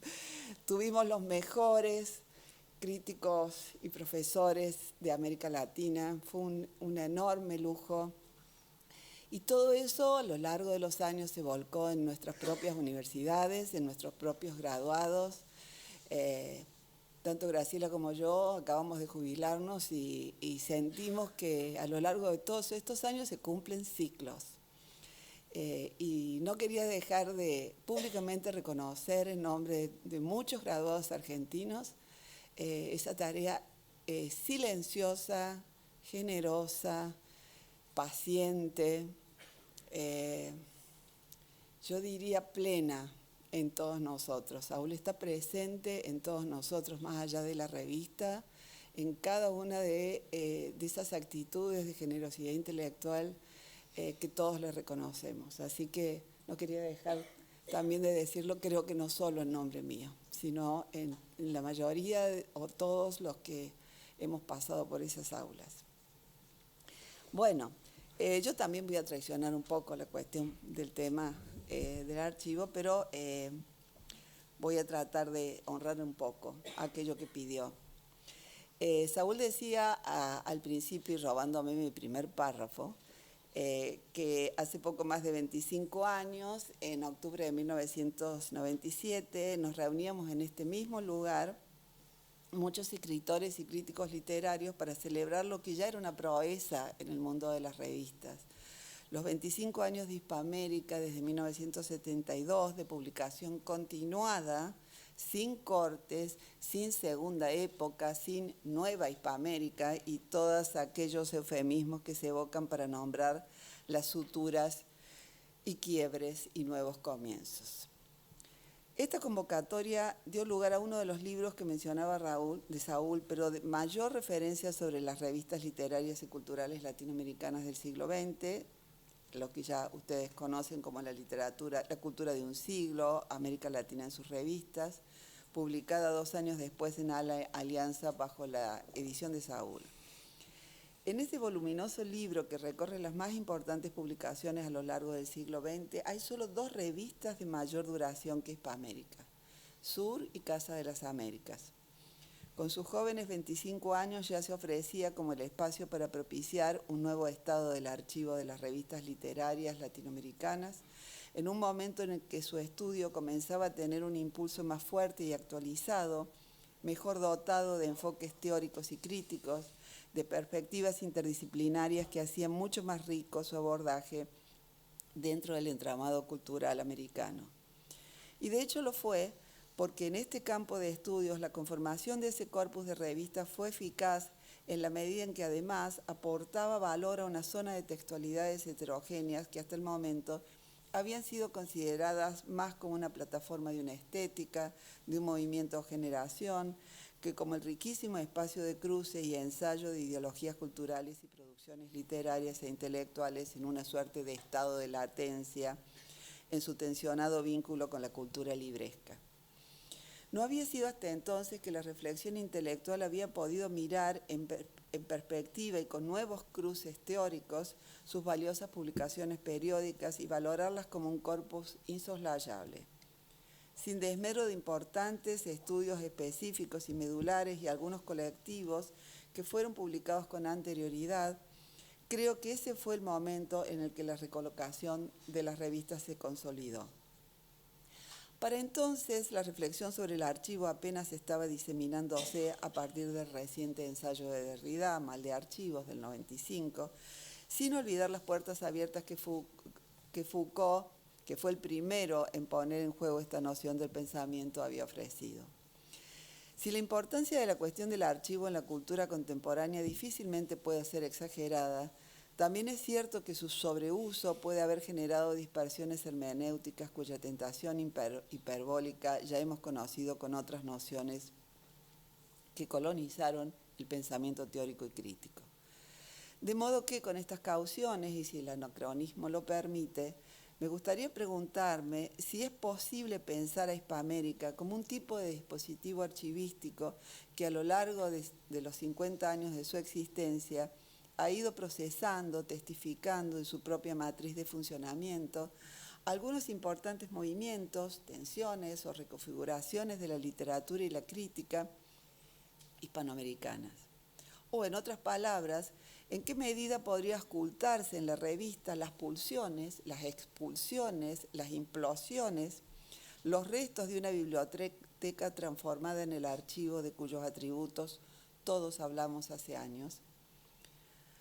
Tuvimos los mejores críticos y profesores de América Latina. Fue un enorme lujo. Y todo eso a lo largo de los años se volcó en nuestras propias universidades, en nuestros propios graduados. Tanto Graciela como yo acabamos de jubilarnos y sentimos que a lo largo de todos estos años se cumplen ciclos. Y no quería dejar de públicamente reconocer en nombre de muchos graduados argentinos esa tarea silenciosa, generosa, paciente, yo diría plena en todos nosotros. Saúl está presente en todos nosotros, más allá de la revista, en cada una de esas actitudes de generosidad intelectual que todos le reconocemos. Así que no quería dejar también de decirlo, creo que no solo en nombre mío, sino en la mayoría o todos los que hemos pasado por esas aulas. Bueno, yo también voy a traicionar un poco la cuestión del tema del archivo, pero voy a tratar de honrar un poco aquello que pidió. Saúl decía al principio, y robándome mi primer párrafo, que hace poco más de 25 años, en octubre de 1997, nos reuníamos en este mismo lugar, muchos escritores y críticos literarios, para celebrar lo que ya era una proeza en el mundo de las revistas. Los 25 años de Hispamérica, desde 1972, de publicación continuada, sin cortes, sin segunda época, sin nueva Hispamérica y todos aquellos eufemismos que se evocan para nombrar las suturas y quiebres y nuevos comienzos. Esta convocatoria dio lugar a uno de los libros que mencionaba de Saúl, pero de mayor referencia sobre las revistas literarias y culturales latinoamericanas del siglo XX, lo que ya ustedes conocen como la cultura de un siglo, América Latina en sus revistas, publicada 2 años después en Alianza bajo la edición de Saúl. En este voluminoso libro que recorre las más importantes publicaciones a lo largo del siglo XX, hay solo 2 revistas de mayor duración que Hispamérica, Sur y Casa de las Américas. Con sus jóvenes 25 años ya se ofrecía como el espacio para propiciar un nuevo estado del archivo de las revistas literarias latinoamericanas, en un momento en el que su estudio comenzaba a tener un impulso más fuerte y actualizado, mejor dotado de enfoques teóricos y críticos, de perspectivas interdisciplinarias que hacían mucho más rico su abordaje dentro del entramado cultural americano. Y de hecho lo fue, porque en este campo de estudios la conformación de ese corpus de revistas fue eficaz en la medida en que además aportaba valor a una zona de textualidades heterogéneas que hasta el momento habían sido consideradas más como una plataforma de una estética, de un movimiento o generación, que como el riquísimo espacio de cruce y ensayo de ideologías culturales y producciones literarias e intelectuales en una suerte de estado de latencia en su tensionado vínculo con la cultura libresca. No había sido hasta entonces que la reflexión intelectual había podido mirar en perspectiva y con nuevos cruces teóricos sus valiosas publicaciones periódicas y valorarlas como un corpus insoslayable. Sin desmero de importantes estudios específicos y medulares y algunos colectivos que fueron publicados con anterioridad, creo que ese fue el momento en el que la recolocación de las revistas se consolidó. Para entonces, la reflexión sobre el archivo apenas estaba diseminándose a partir del reciente ensayo de Derrida, Mal de Archivos, del 95, sin olvidar las puertas abiertas que Foucault, que fue el primero en poner en juego esta noción del pensamiento, había ofrecido. Si la importancia de la cuestión del archivo en la cultura contemporánea difícilmente puede ser exagerada, también es cierto que su sobreuso puede haber generado dispersiones hermenéuticas cuya tentación hiperbólica ya hemos conocido con otras nociones que colonizaron el pensamiento teórico y crítico. De modo que con estas cauciones, y si el anacronismo lo permite, me gustaría preguntarme si es posible pensar a Hispamérica como un tipo de dispositivo archivístico que a lo largo de los 50 años de su existencia ha ido procesando, testificando en su propia matriz de funcionamiento algunos importantes movimientos, tensiones o reconfiguraciones de la literatura y la crítica hispanoamericanas. O, en otras palabras, ¿en qué medida podría ocultarse en la revista las pulsiones, las expulsiones, las implosiones, los restos de una biblioteca transformada en el archivo de cuyos atributos todos hablamos hace años?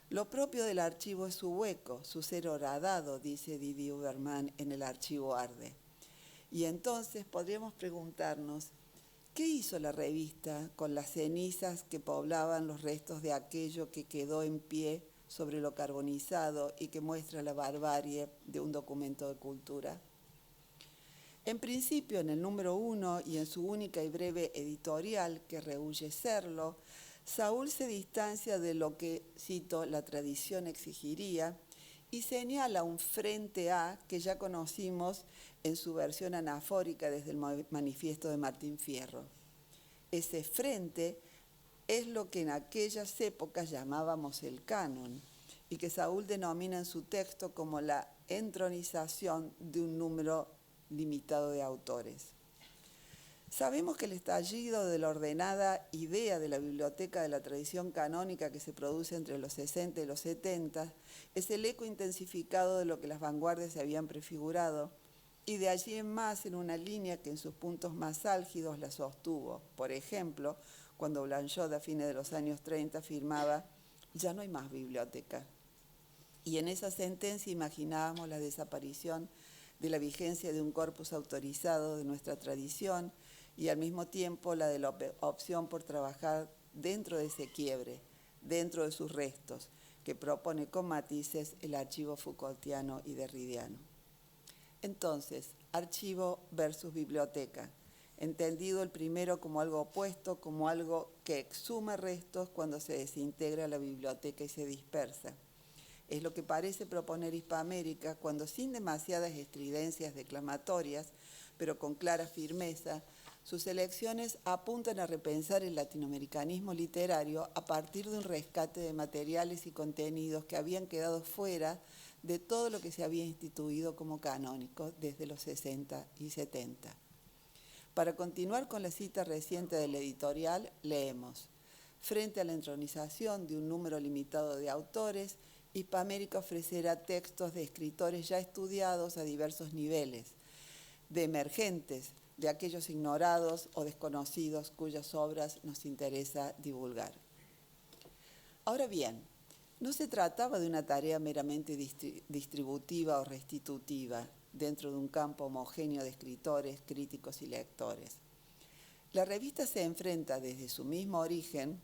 Lo propio del archivo es su hueco, su ser horadado, dice Didier Uberman en El archivo arde. Y entonces podríamos preguntarnos, ¿qué hizo la revista con las cenizas que poblaban los restos de aquello que quedó en pie sobre lo carbonizado y que muestra la barbarie de un documento de cultura? En principio, en el número 1 y en su única y breve editorial, que rehúye serlo, Saúl se distancia de lo que, cito, la tradición exigiría y señala un frente A que ya conocimos en su versión anafórica desde el manifiesto de Martín Fierro. Ese frente es lo que en aquellas épocas llamábamos el canon y que Saúl denomina en su texto como la entronización de un número limitado de autores. Sabemos que el estallido de la ordenada idea de la biblioteca de la tradición canónica que se produce entre los 60 y los 70 es el eco intensificado de lo que las vanguardias se habían prefigurado y de allí en más en una línea que en sus puntos más álgidos la sostuvo. Por ejemplo, cuando Blanchot a fines de los años 30 afirmaba «Ya no hay más biblioteca». Y en esa sentencia imaginábamos la desaparición de la vigencia de un corpus autorizado de nuestra tradición y al mismo tiempo la de la opción por trabajar dentro de ese quiebre, dentro de sus restos, que propone con matices el archivo Foucaultiano y derridiano. Entonces, archivo versus biblioteca, entendido el primero como algo opuesto, como algo que exhuma restos cuando se desintegra la biblioteca y se dispersa. Es lo que parece proponer Hispamérica cuando, sin demasiadas estridencias declamatorias, pero con clara firmeza, sus elecciones apuntan a repensar el latinoamericanismo literario a partir de un rescate de materiales y contenidos que habían quedado fuera de todo lo que se había instituido como canónico desde los 60 y 70. Para continuar con la cita reciente del editorial, leemos: frente a la entronización de un número limitado de autores, Hispamérica ofrecerá textos de escritores ya estudiados a diversos niveles, de emergentes, de aquellos ignorados o desconocidos cuyas obras nos interesa divulgar. Ahora bien, no se trataba de una tarea meramente distributiva o restitutiva dentro de un campo homogéneo de escritores, críticos y lectores. La revista se enfrenta desde su mismo origen,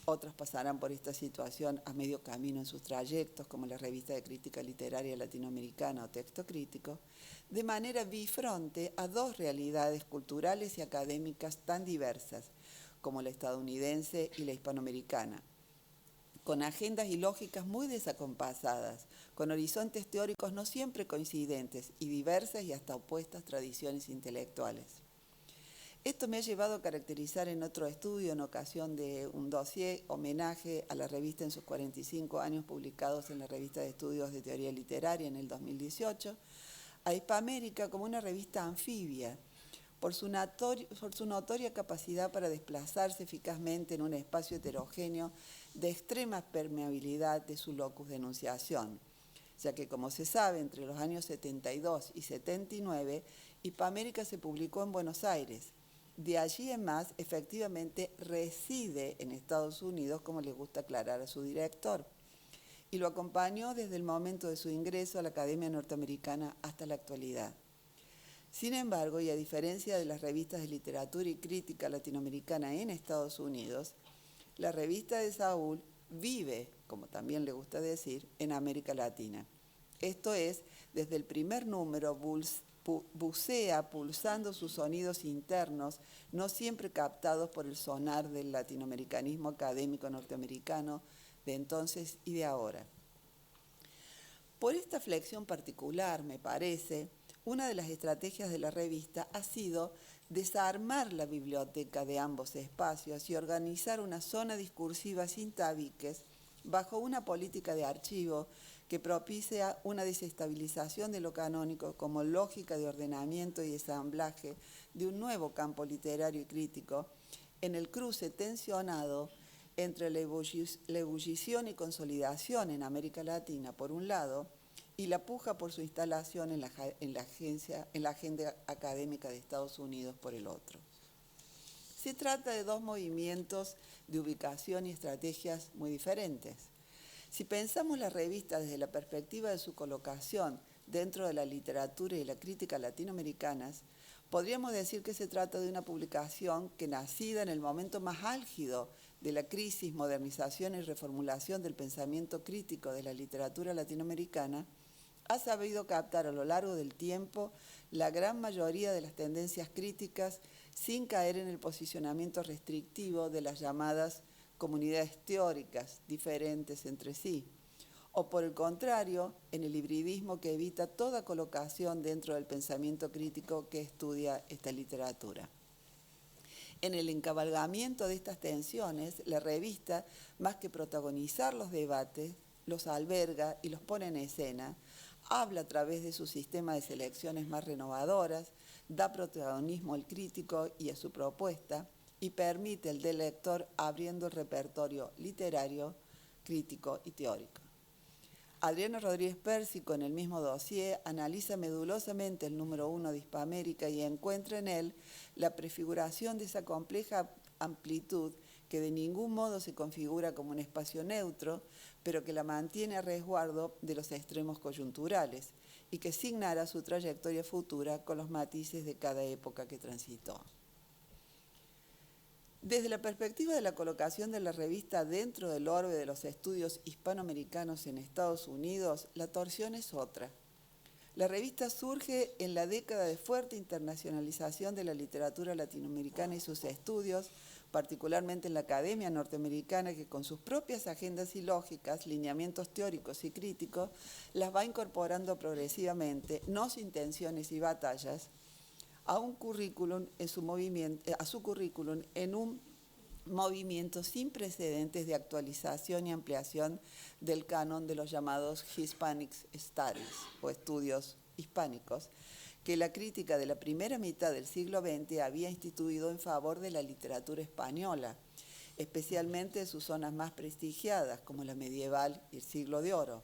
otras pasarán por esta situación a medio camino en sus trayectos, como la revista de crítica literaria latinoamericana o Texto Crítico, de manera bifronte a dos realidades culturales y académicas tan diversas como la estadounidense y la hispanoamericana, con agendas y lógicas muy desacompasadas, con horizontes teóricos no siempre coincidentes y diversas y hasta opuestas tradiciones intelectuales. Esto me ha llevado a caracterizar en otro estudio, en ocasión de un dossier homenaje a la revista en sus 45 años publicados en la Revista de Estudios de Teoría Literaria en el 2018, a Hispamérica como una revista anfibia, por su notoria capacidad para desplazarse eficazmente en un espacio heterogéneo de extrema permeabilidad de su locus de enunciación, ya que, como se sabe, entre los años 72 y 79, Hispamérica se publicó en Buenos Aires. De allí en más, efectivamente, reside en Estados Unidos, como le gusta aclarar a su director, y lo acompañó desde el momento de su ingreso a la Academia Norteamericana hasta la actualidad. Sin embargo, y a diferencia de las revistas de literatura y crítica latinoamericana en Estados Unidos, la revista de Saúl vive, como también le gusta decir, en América Latina. Esto es, desde el primer número, bucea pulsando sus sonidos internos, no siempre captados por el sonar del latinoamericanismo académico norteamericano de entonces y de ahora. Por esta flexión particular, me parece, una de las estrategias de la revista ha sido desarmar la biblioteca de ambos espacios y organizar una zona discursiva sin tabiques bajo una política de archivo que propicia una desestabilización de lo canónico como lógica de ordenamiento y ensamblaje de un nuevo campo literario y crítico, en el cruce tensionado entre la ebullición y consolidación en América Latina, por un lado, y la puja por su instalación en la agenda académica de Estados Unidos, por el otro. Se trata de dos movimientos de ubicación y estrategias muy diferentes. Si pensamos la revista desde la perspectiva de su colocación dentro de la literatura y la crítica latinoamericanas, podríamos decir que se trata de una publicación que, nacida en el momento más álgido de la crisis, modernización y reformulación del pensamiento crítico de la literatura latinoamericana, ha sabido captar a lo largo del tiempo la gran mayoría de las tendencias críticas sin caer en el posicionamiento restrictivo de las llamadas comunidades teóricas diferentes entre sí, o por el contrario, en el hibridismo que evita toda colocación dentro del pensamiento crítico que estudia esta literatura. En el encabalgamiento de estas tensiones, la revista, más que protagonizar los debates, los alberga y los pone en escena, habla a través de su sistema de selecciones más renovadoras, da protagonismo al crítico y a su propuesta y permite el del lector abriendo el repertorio literario, crítico y teórico. Adriano Rodríguez Pérsico, en el mismo dossier, analiza medulosamente el número 1 de Hispamérica y encuentra en él la prefiguración de esa compleja amplitud que de ningún modo se configura como un espacio neutro, pero que la mantiene a resguardo de los extremos coyunturales y que signará su trayectoria futura con los matices de cada época que transitó. Desde la perspectiva de la colocación de la revista dentro del orbe de los estudios hispanoamericanos en Estados Unidos, la torsión es otra. La revista surge en la década de fuerte internacionalización de la literatura latinoamericana y sus estudios, particularmente en la academia norteamericana, que con sus propias agendas y lógicas, lineamientos teóricos y críticos, las va incorporando progresivamente, no sin tensiones y batallas, a su currículum en un movimiento sin precedentes de actualización y ampliación del canon de los llamados Hispanic Studies, o estudios hispánicos, que la crítica de la primera mitad del siglo XX había instituido en favor de la literatura española, especialmente de sus zonas más prestigiadas, como la medieval y el siglo de oro,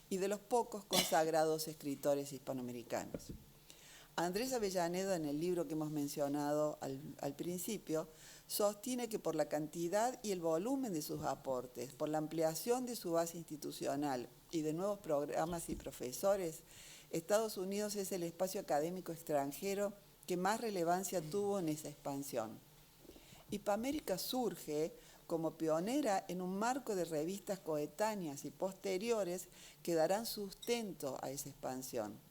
y de los pocos consagrados escritores hispanoamericanos. Andrés Avellaneda, en el libro que hemos mencionado al principio, sostiene que por la cantidad y el volumen de sus aportes, por la ampliación de su base institucional y de nuevos programas y profesores, Estados Unidos es el espacio académico extranjero que más relevancia tuvo en esa expansión. Hispamérica surge como pionera en un marco de revistas coetáneas y posteriores que darán sustento a esa expansión.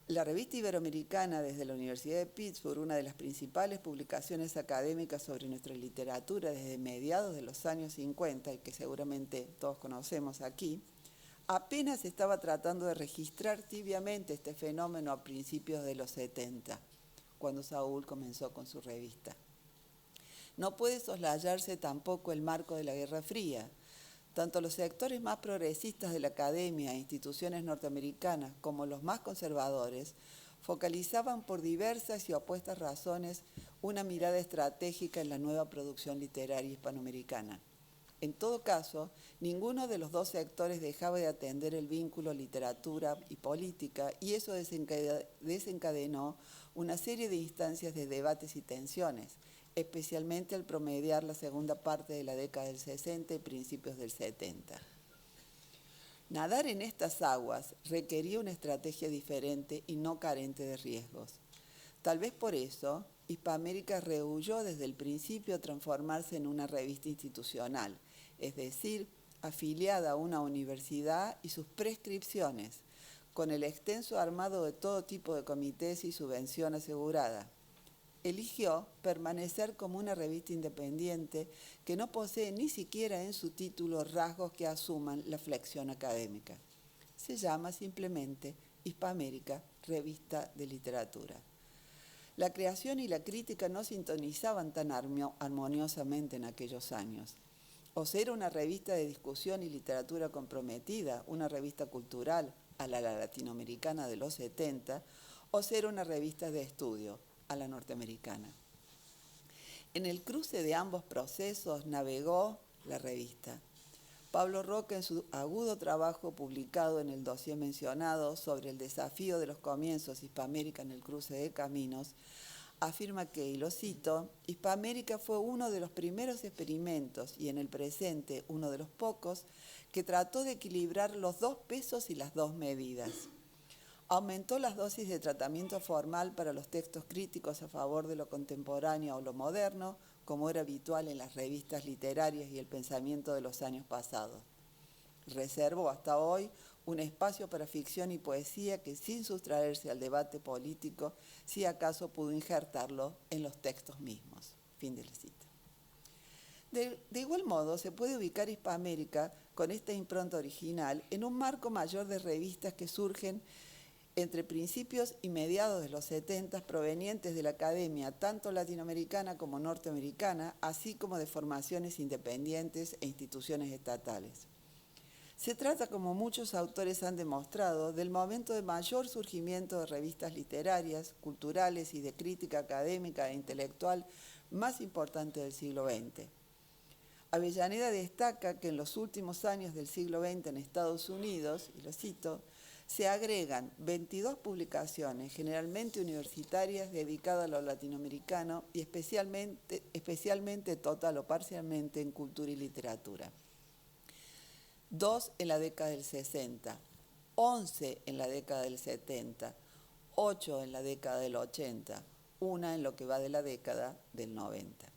La revista iberoamericana desde la Universidad de Pittsburgh, una de las principales publicaciones académicas sobre nuestra literatura desde mediados de los años 50, y que seguramente todos conocemos aquí, apenas estaba tratando de registrar tibiamente este fenómeno a principios de los 70, cuando Saúl comenzó con su revista. No puede soslayarse tampoco el marco de la Guerra Fría. Tanto los sectores más progresistas de la academia e instituciones norteamericanas como los más conservadores focalizaban por diversas y opuestas razones una mirada estratégica en la nueva producción literaria hispanoamericana. En todo caso, ninguno de los dos sectores dejaba de atender el vínculo literatura y política, y eso desencadenó una serie de instancias de debates y tensiones, especialmente al promediar la segunda parte de la década del 60 y principios del 70. Nadar en estas aguas requería una estrategia diferente y no carente de riesgos. Tal vez por eso, Hispamérica rehuyó desde el principio transformarse en una revista institucional, es decir, afiliada a una universidad y sus prescripciones, con el extenso armado de todo tipo de comités y subvención asegurada. Eligió permanecer como una revista independiente que no posee ni siquiera en su título rasgos que asuman la flexión académica. Se llama simplemente Hispamérica, Revista de Literatura. La creación y la crítica no sintonizaban tan armoniosamente en aquellos años. O ser una revista de discusión y literatura comprometida, una revista cultural a la latinoamericana de los 70, o ser una revista de estudio a la norteamericana. En el cruce de ambos procesos navegó la revista. Pablo Roca, en su agudo trabajo publicado en el dossier mencionado sobre el desafío de los comienzos Hispamérica en el cruce de caminos, afirma que, y lo cito, Hispamérica fue uno de los primeros experimentos y en el presente uno de los pocos que trató de equilibrar los dos pesos y las dos medidas. Aumentó las dosis de tratamiento formal para los textos críticos a favor de lo contemporáneo o lo moderno, como era habitual en las revistas literarias y el pensamiento de los años pasados. Reservó hasta hoy un espacio para ficción y poesía que, sin sustraerse al debate político, si acaso pudo injertarlo en los textos mismos. Fin de la cita. De igual modo, se puede ubicar Hispamérica con esta impronta original en un marco mayor de revistas que surgen entre principios y mediados de los 70 provenientes de la academia tanto latinoamericana como norteamericana, así como de formaciones independientes e instituciones estatales. Se trata, como muchos autores han demostrado, del momento de mayor surgimiento de revistas literarias, culturales y de crítica académica e intelectual más importante del siglo XX. Avellaneda destaca que en los últimos años del siglo XX en Estados Unidos, y lo cito, se agregan 22 publicaciones, generalmente universitarias, dedicadas a lo latinoamericano y especialmente total o parcialmente en cultura y literatura. 2 en la década del 60, 11 en la década del 70, 8 en la década del 80, 1 en lo que va de la década del 90.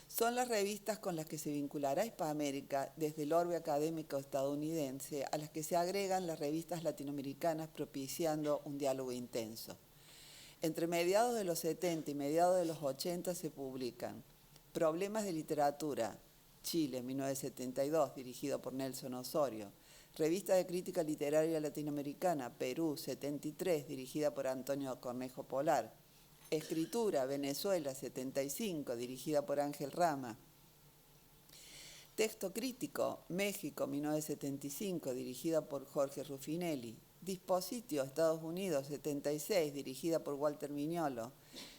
Son las revistas con las que se vinculará Hispamérica desde el orbe académico estadounidense, a las que se agregan las revistas latinoamericanas, propiciando un diálogo intenso. Entre mediados de los 70 y mediados de los 80 se publican Problemas de Literatura, Chile, 1972, dirigido por Nelson Osorio. Revista de Crítica Literaria Latinoamericana, Perú, 73, dirigida por Antonio Cornejo Polar. Escritura, Venezuela, 75, dirigida por Ángel Rama. Texto Crítico, México, 1975, dirigida por Jorge Ruffinelli. Dispositio, Estados Unidos, 76, dirigida por Walter Mignolo.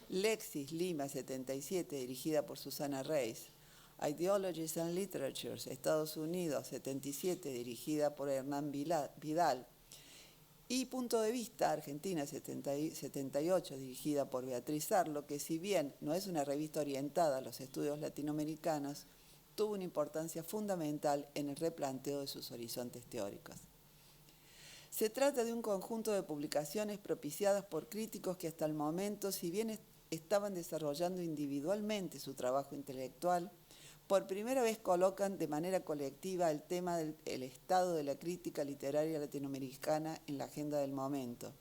Lexis, Lima, 77, dirigida por Susana Reis. Ideologies and Literatures, Estados Unidos, 77, dirigida por Hernán Vidal. Y Punto de Vista, Argentina, 78, dirigida por Beatriz Arlo, que si bien no es una revista orientada a los estudios latinoamericanos, tuvo una importancia fundamental en el replanteo de sus horizontes teóricos. Se trata de un conjunto de publicaciones propiciadas por críticos que hasta el momento, si bien estaban desarrollando individualmente su trabajo intelectual, por primera vez colocan de manera colectiva el tema del estado de la crítica literaria latinoamericana en la agenda del momento.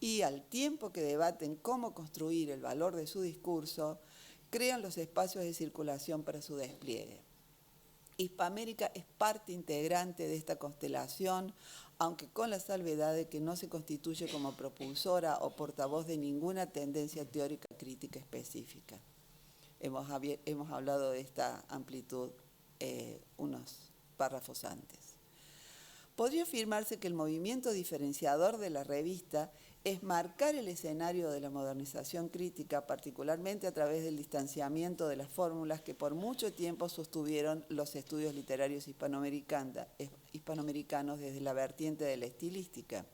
Y al tiempo que debaten cómo construir el valor de su discurso, crean los espacios de circulación para su despliegue. Hispamérica es parte integrante de esta constelación, aunque con la salvedad de que no se constituye como propulsora o portavoz de ninguna tendencia teórica crítica específica. Hemos hablado de esta amplitud unos párrafos antes. Podría afirmarse que el movimiento diferenciador de la revista es marcar el escenario de la modernización crítica, particularmente a través del distanciamiento de las fórmulas que por mucho tiempo sostuvieron los estudios literarios hispanoamericanos desde la vertiente de la estilística,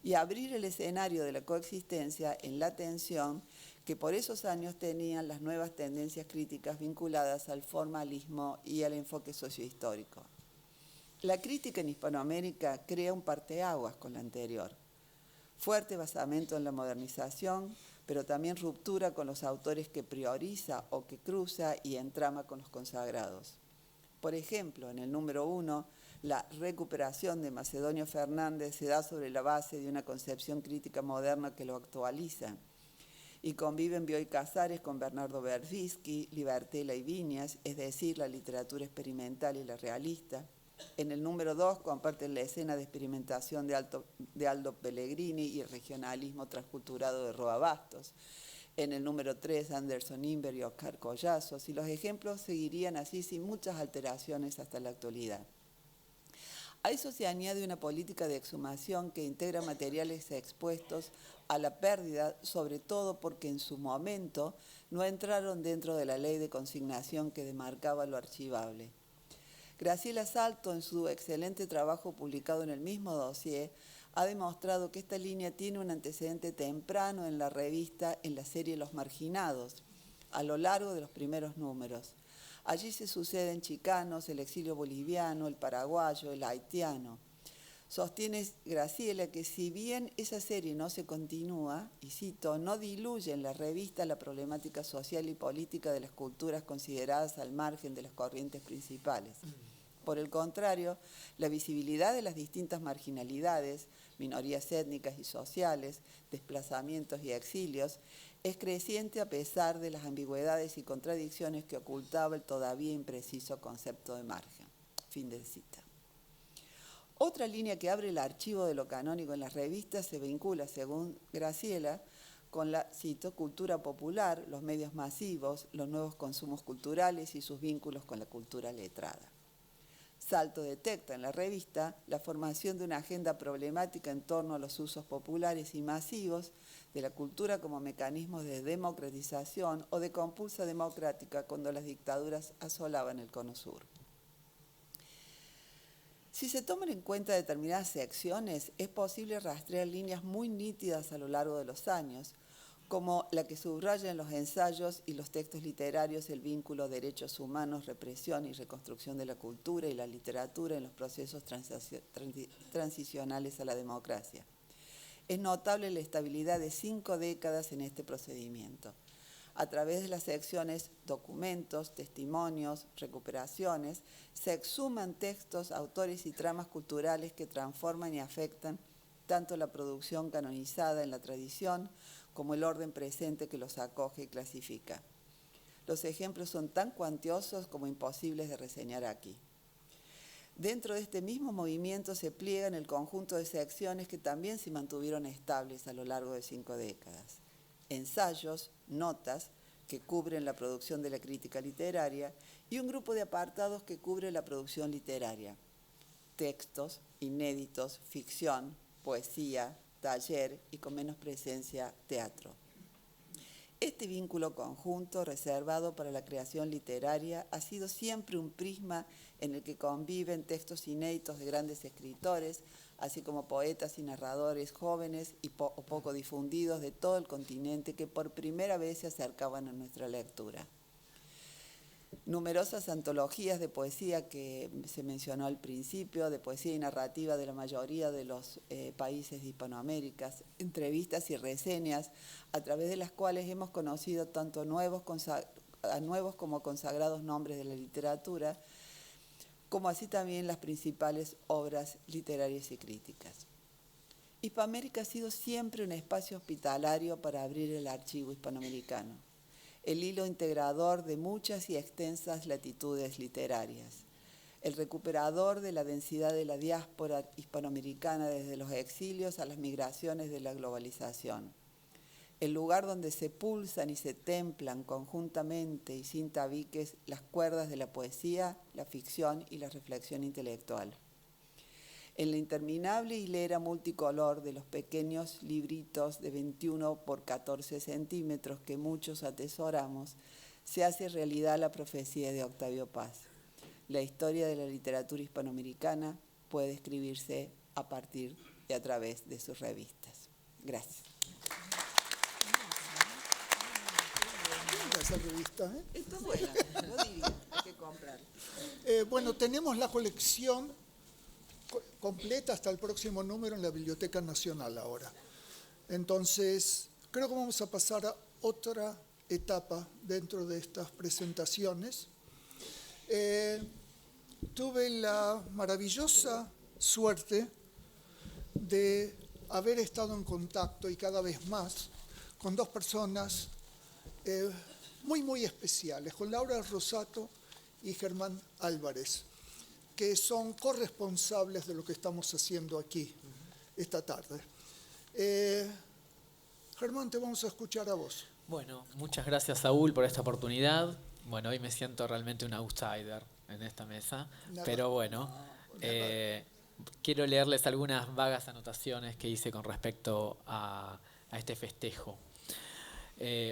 y abrir el escenario de la coexistencia en la tensión que por esos años tenían las nuevas tendencias críticas vinculadas al formalismo y al enfoque sociohistórico. La crítica en Hispanoamérica crea un parteaguas con la anterior. Fuerte basamento en la modernización, pero también ruptura con los autores que prioriza o que cruza y entrama con los consagrados. Por ejemplo, en el número 1, la recuperación de Macedonio Fernández se da sobre la base de una concepción crítica moderna que lo actualiza, y conviven Bioy Casares con Bernardo Verbitsky, Libertela y Viñas, es decir, la literatura experimental y la realista. En el número 2 comparten la escena de experimentación de Aldo Pellegrini y el regionalismo transculturado de Roa Bastos. En el número 3, Anderson Inver y Oscar Collazos, y los ejemplos seguirían así sin muchas alteraciones hasta la actualidad. A eso se añade una política de exhumación que integra materiales expuestos a la pérdida, sobre todo porque en su momento no entraron dentro de la ley de consignación que demarcaba lo archivable. Graciela Salto, en su excelente trabajo publicado en el mismo dossier, ha demostrado que esta línea tiene un antecedente temprano en la revista, en la serie Los Marginados, a lo largo de los primeros números. Allí se suceden chicanos, el exilio boliviano, el paraguayo, el haitiano. Sostiene Graciela que si bien esa serie no se continúa, y cito, no diluye en la revista la problemática social y política de las culturas consideradas al margen de las corrientes principales. Por el contrario, la visibilidad de las distintas marginalidades, minorías étnicas y sociales, desplazamientos y exilios, es creciente a pesar de las ambigüedades y contradicciones que ocultaba el todavía impreciso concepto de margen. Fin de cita. Otra línea que abre el archivo de lo canónico en las revistas se vincula, según Graciela, con la, cito, cultura popular, los medios masivos, los nuevos consumos culturales y sus vínculos con la cultura letrada. Salto detecta en la revista la formación de una agenda problemática en torno a los usos populares y masivos de la cultura como mecanismos de democratización o de compulsa democrática cuando las dictaduras asolaban el Cono Sur. Si se toman en cuenta determinadas secciones, es posible rastrear líneas muy nítidas a lo largo de los años, como la que subraya en los ensayos y los textos literarios el vínculo derechos humanos, represión y reconstrucción de la cultura y la literatura en los procesos transicionales a la democracia. Es notable la estabilidad de 5 décadas en este procedimiento. A través de las secciones documentos, testimonios, recuperaciones, se exhuman textos, autores y tramas culturales que transforman y afectan tanto la producción canonizada en la tradición como el orden presente que los acoge y clasifica. Los ejemplos son tan cuantiosos como imposibles de reseñar aquí. Dentro de este mismo movimiento se pliegan el conjunto de secciones que también se mantuvieron estables a lo largo de 5 décadas. Ensayos, notas, que cubren la producción de la crítica literaria, y un grupo de apartados que cubre la producción literaria. Textos, inéditos, ficción, poesía, taller y con menos presencia, teatro. Este vínculo conjunto reservado para la creación literaria ha sido siempre un prisma en el que conviven textos inéditos de grandes escritores, así como poetas y narradores jóvenes y poco difundidos de todo el continente que por primera vez se acercaban a nuestra lectura. Numerosas antologías de poesía que se mencionó al principio, de poesía y narrativa de la mayoría de los países de Hispanoamérica, entrevistas y reseñas a través de las cuales hemos conocido tanto a nuevos como consagrados nombres de la literatura, como así también las principales obras literarias y críticas. Hispanoamérica ha sido siempre un espacio hospitalario para abrir el archivo hispanoamericano, el hilo integrador de muchas y extensas latitudes literarias, el recuperador de la densidad de la diáspora hispanoamericana desde los exilios a las migraciones de la globalización, el lugar donde se pulsan y se templan conjuntamente y sin tabiques las cuerdas de la poesía, la ficción y la reflexión intelectual. En la interminable hilera multicolor de los pequeños libritos de 21 por 14 centímetros que muchos atesoramos, se hace realidad la profecía de Octavio Paz. La historia de la literatura hispanoamericana puede escribirse a partir y a través de sus revistas. Gracias. Esa revista, ¿eh? Está buena, lo diría, hay que comprar. Bueno, tenemos la colección completa hasta el próximo número en la Biblioteca Nacional ahora. Entonces, creo que vamos a pasar a otra etapa dentro de estas presentaciones. Tuve la maravillosa suerte de haber estado en contacto y cada vez más con 2 personas muy especiales, con Laura Rosato y Germán Álvarez, que son corresponsables de lo que estamos haciendo aquí esta tarde. Germán, te vamos a escuchar a vos. Bueno, muchas gracias, Saúl, por esta oportunidad. Bueno, hoy me siento realmente un outsider en esta mesa, pero bueno, quiero leerles algunas vagas anotaciones que hice con respecto a este festejo.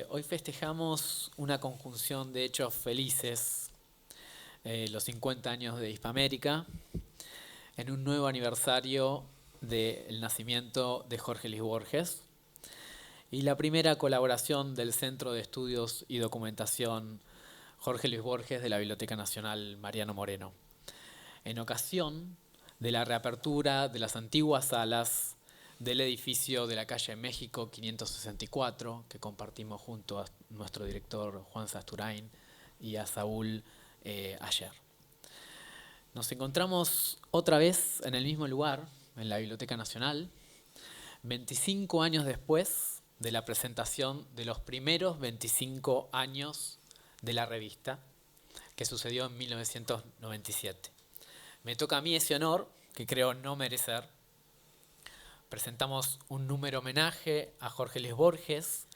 Hoy festejamos una conjunción de hechos felices, los 50 años de Hispamérica, en un nuevo aniversario del nacimiento de Jorge Luis Borges y la primera colaboración del Centro de Estudios y Documentación Jorge Luis Borges de la Biblioteca Nacional Mariano Moreno, en ocasión de la reapertura de las antiguas salas del edificio de la calle México 564, que compartimos junto a nuestro director Juan Sasturain y a Saúl ayer. Nos encontramos otra vez en el mismo lugar, en la Biblioteca Nacional, 25 años después de la presentación de los primeros 25 años de la revista, que sucedió en 1997. Me toca a mí ese honor, que creo no merecer. Presentamos un número homenaje a Jorge Luis Borges,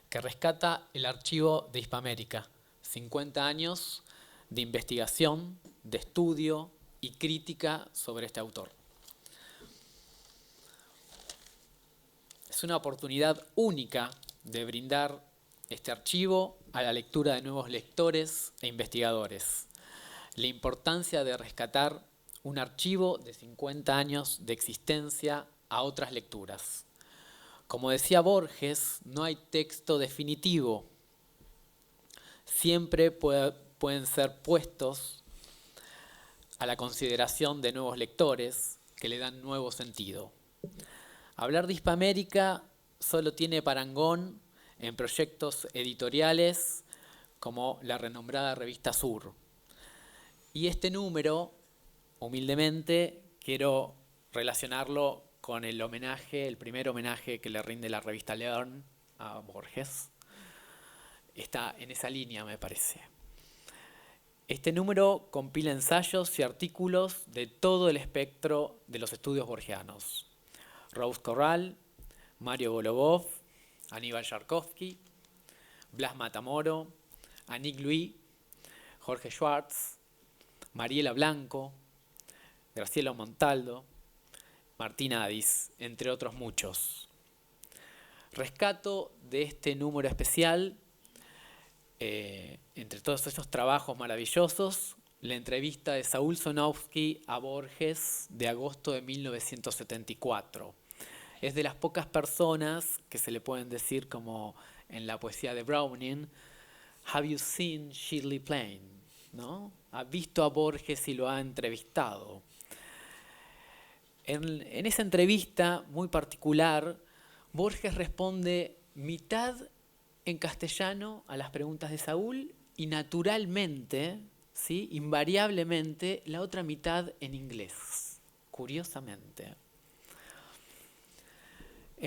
que rescata el archivo de Hispamérica, 50 años de investigación, de estudio y crítica sobre este autor. Es una oportunidad única de brindar este archivo a la lectura de nuevos lectores e investigadores. La importancia de rescatar un archivo de 50 años de existencia a otras lecturas. Como decía Borges, no hay texto definitivo. Siempre pueden ser puestos a la consideración de nuevos lectores que le dan nuevo sentido. Hablar de Hispamérica solo tiene parangón en proyectos editoriales como la renombrada revista Sur. Y este número, humildemente, quiero relacionarlo con el homenaje, el primer homenaje que le rinde la revista Learn a Borges. Está en esa línea, me parece. Este número compila ensayos y artículos de todo el espectro de los estudios borgianos. Rose Corral, Mario Golubov, Aníbal Yarkovsky, Blas Matamoro, Annick Louis, Jorge Schwartz, Mariela Blanco, Graciela Montaldo, Martín Adis, entre otros muchos. Rescato de este número especial, entre todos estos trabajos maravillosos, la entrevista de Saúl Sonowski a Borges de agosto de 1974. Es de las pocas personas que se le pueden decir, como en la poesía de Browning, "Have you seen Shirley Plain?", ¿no? Ha visto a Borges y lo ha entrevistado. En esa entrevista muy particular, Borges responde mitad en castellano a las preguntas de Saúl y naturalmente, ¿sí?, invariablemente, la otra mitad en inglés, curiosamente.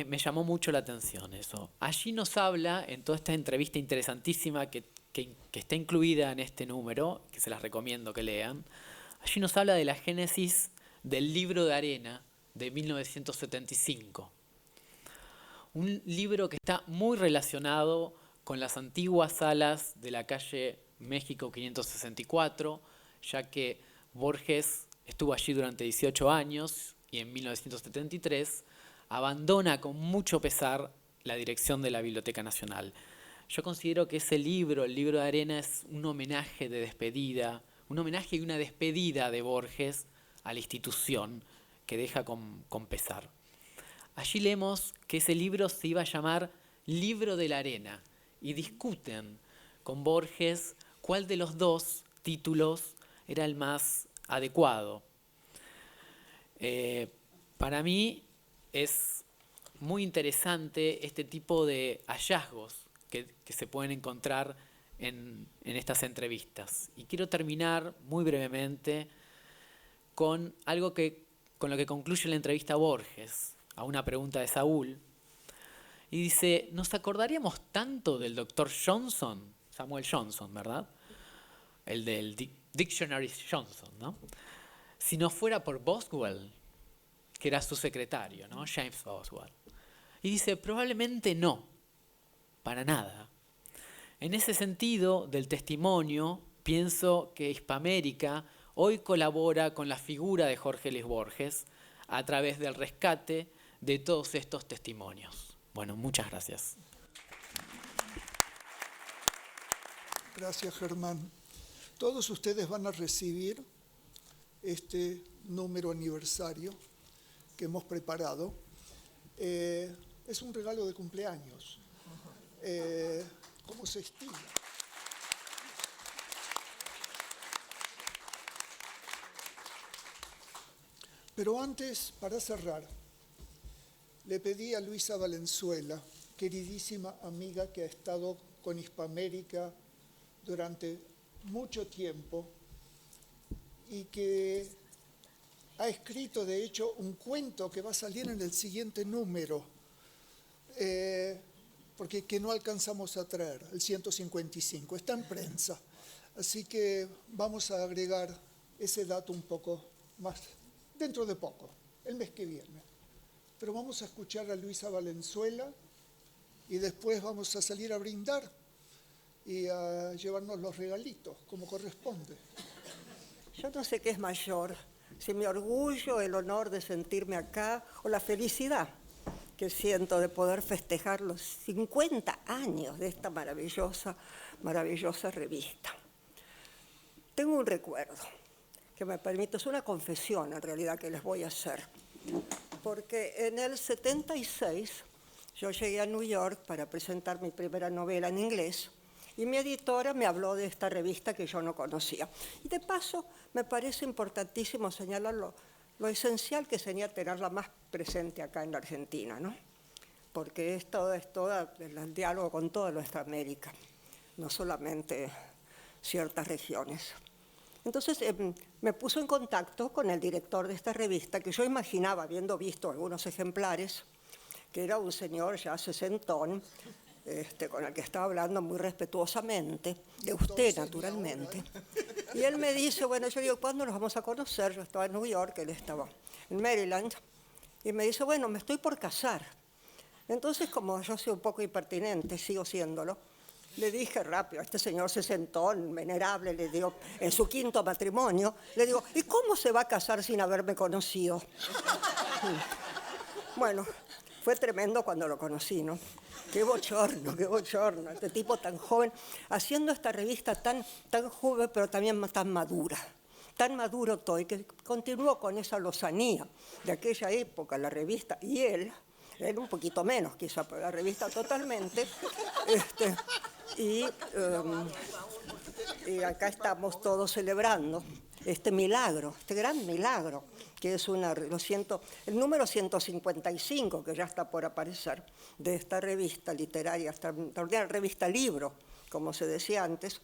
Me llamó mucho la atención eso. Allí nos habla, en toda esta entrevista interesantísima que está incluida en este número, que se las recomiendo que lean, allí nos habla de la génesis del Libro de Arena de 1975. Un libro que está muy relacionado con las antiguas salas de la calle México 564, ya que Borges estuvo allí durante 18 años y en 1973 abandona con mucho pesar la dirección de la Biblioteca Nacional. Yo considero que ese libro, el Libro de Arena, es un homenaje de despedida, un homenaje y una despedida de Borges a la institución que deja con pesar. Allí leemos que ese libro se iba a llamar Libro de la Arena y discuten con Borges cuál de los dos títulos era el más adecuado. Para mí es muy interesante este tipo de hallazgos que se pueden encontrar en estas entrevistas. Y quiero terminar muy brevemente con algo con lo que concluye la entrevista a Borges, a una pregunta de Saúl. Y dice, ¿nos acordaríamos tanto del doctor Johnson? Samuel Johnson, ¿verdad? El del Dictionary Johnson, ¿no? Si no fuera por Boswell, que era su secretario, ¿no? James Boswell. Y dice, probablemente no, para nada. En ese sentido del testimonio, pienso que Hispamérica hoy colabora con la figura de Jorge Luis Borges a través del rescate de todos estos testimonios. Bueno, muchas gracias. Gracias, Germán. Todos ustedes van a recibir este número aniversario que hemos preparado. Es un regalo de cumpleaños. ¿Cómo se estila? Pero antes, para cerrar, le pedí a Luisa Valenzuela, queridísima amiga que ha estado con Hispamérica durante mucho tiempo y que ha escrito, de hecho, un cuento que va a salir en el siguiente número, porque que no alcanzamos a traer, el 155, está en prensa. Así que vamos a agregar ese dato un poco más, dentro de poco, el mes que viene. Pero vamos a escuchar a Luisa Valenzuela y después vamos a salir a brindar y a llevarnos los regalitos, como corresponde. Yo no sé qué es mayor, si mi orgullo, el honor de sentirme acá, o la felicidad que siento de poder festejar los 50 años de esta maravillosa revista. Tengo un recuerdo que me permite, es una confesión en realidad que les voy a hacer, porque en el 76 yo llegué a New York para presentar mi primera novela en inglés y mi editora me habló de esta revista que yo no conocía. Y de paso me parece importantísimo señalar lo esencial que sería tenerla más presente acá en la Argentina, ¿no? Porque es todo el diálogo con toda nuestra América, no solamente ciertas regiones. Entonces me puso en contacto con el director de esta revista, que yo imaginaba, habiendo visto algunos ejemplares, que era un señor ya sesentón, con el que estaba hablando muy respetuosamente, de usted naturalmente. Y él me dice, bueno, yo digo, ¿cuándo nos vamos a conocer? Yo estaba en New York, él estaba en Maryland, y me dice, bueno, me estoy por casar. Entonces, como yo soy un poco impertinente, sigo siéndolo, le dije rápido a este señor sesentón, venerable, le digo, en su quinto matrimonio, le digo, ¿y cómo se va a casar sin haberme conocido? Bueno, fue tremendo cuando lo conocí, ¿no? Qué bochorno, este tipo tan joven, haciendo esta revista tan joven, pero también tan madura. Tan maduro todo, y que continuó con esa lozanía de aquella época, la revista, y él un poquito menos, quizá, pero la revista totalmente, y acá estamos todos celebrando este milagro, este gran milagro, que es el número 155, que ya está por aparecer, de esta revista literaria, extraordinaria revista libro, como se decía antes,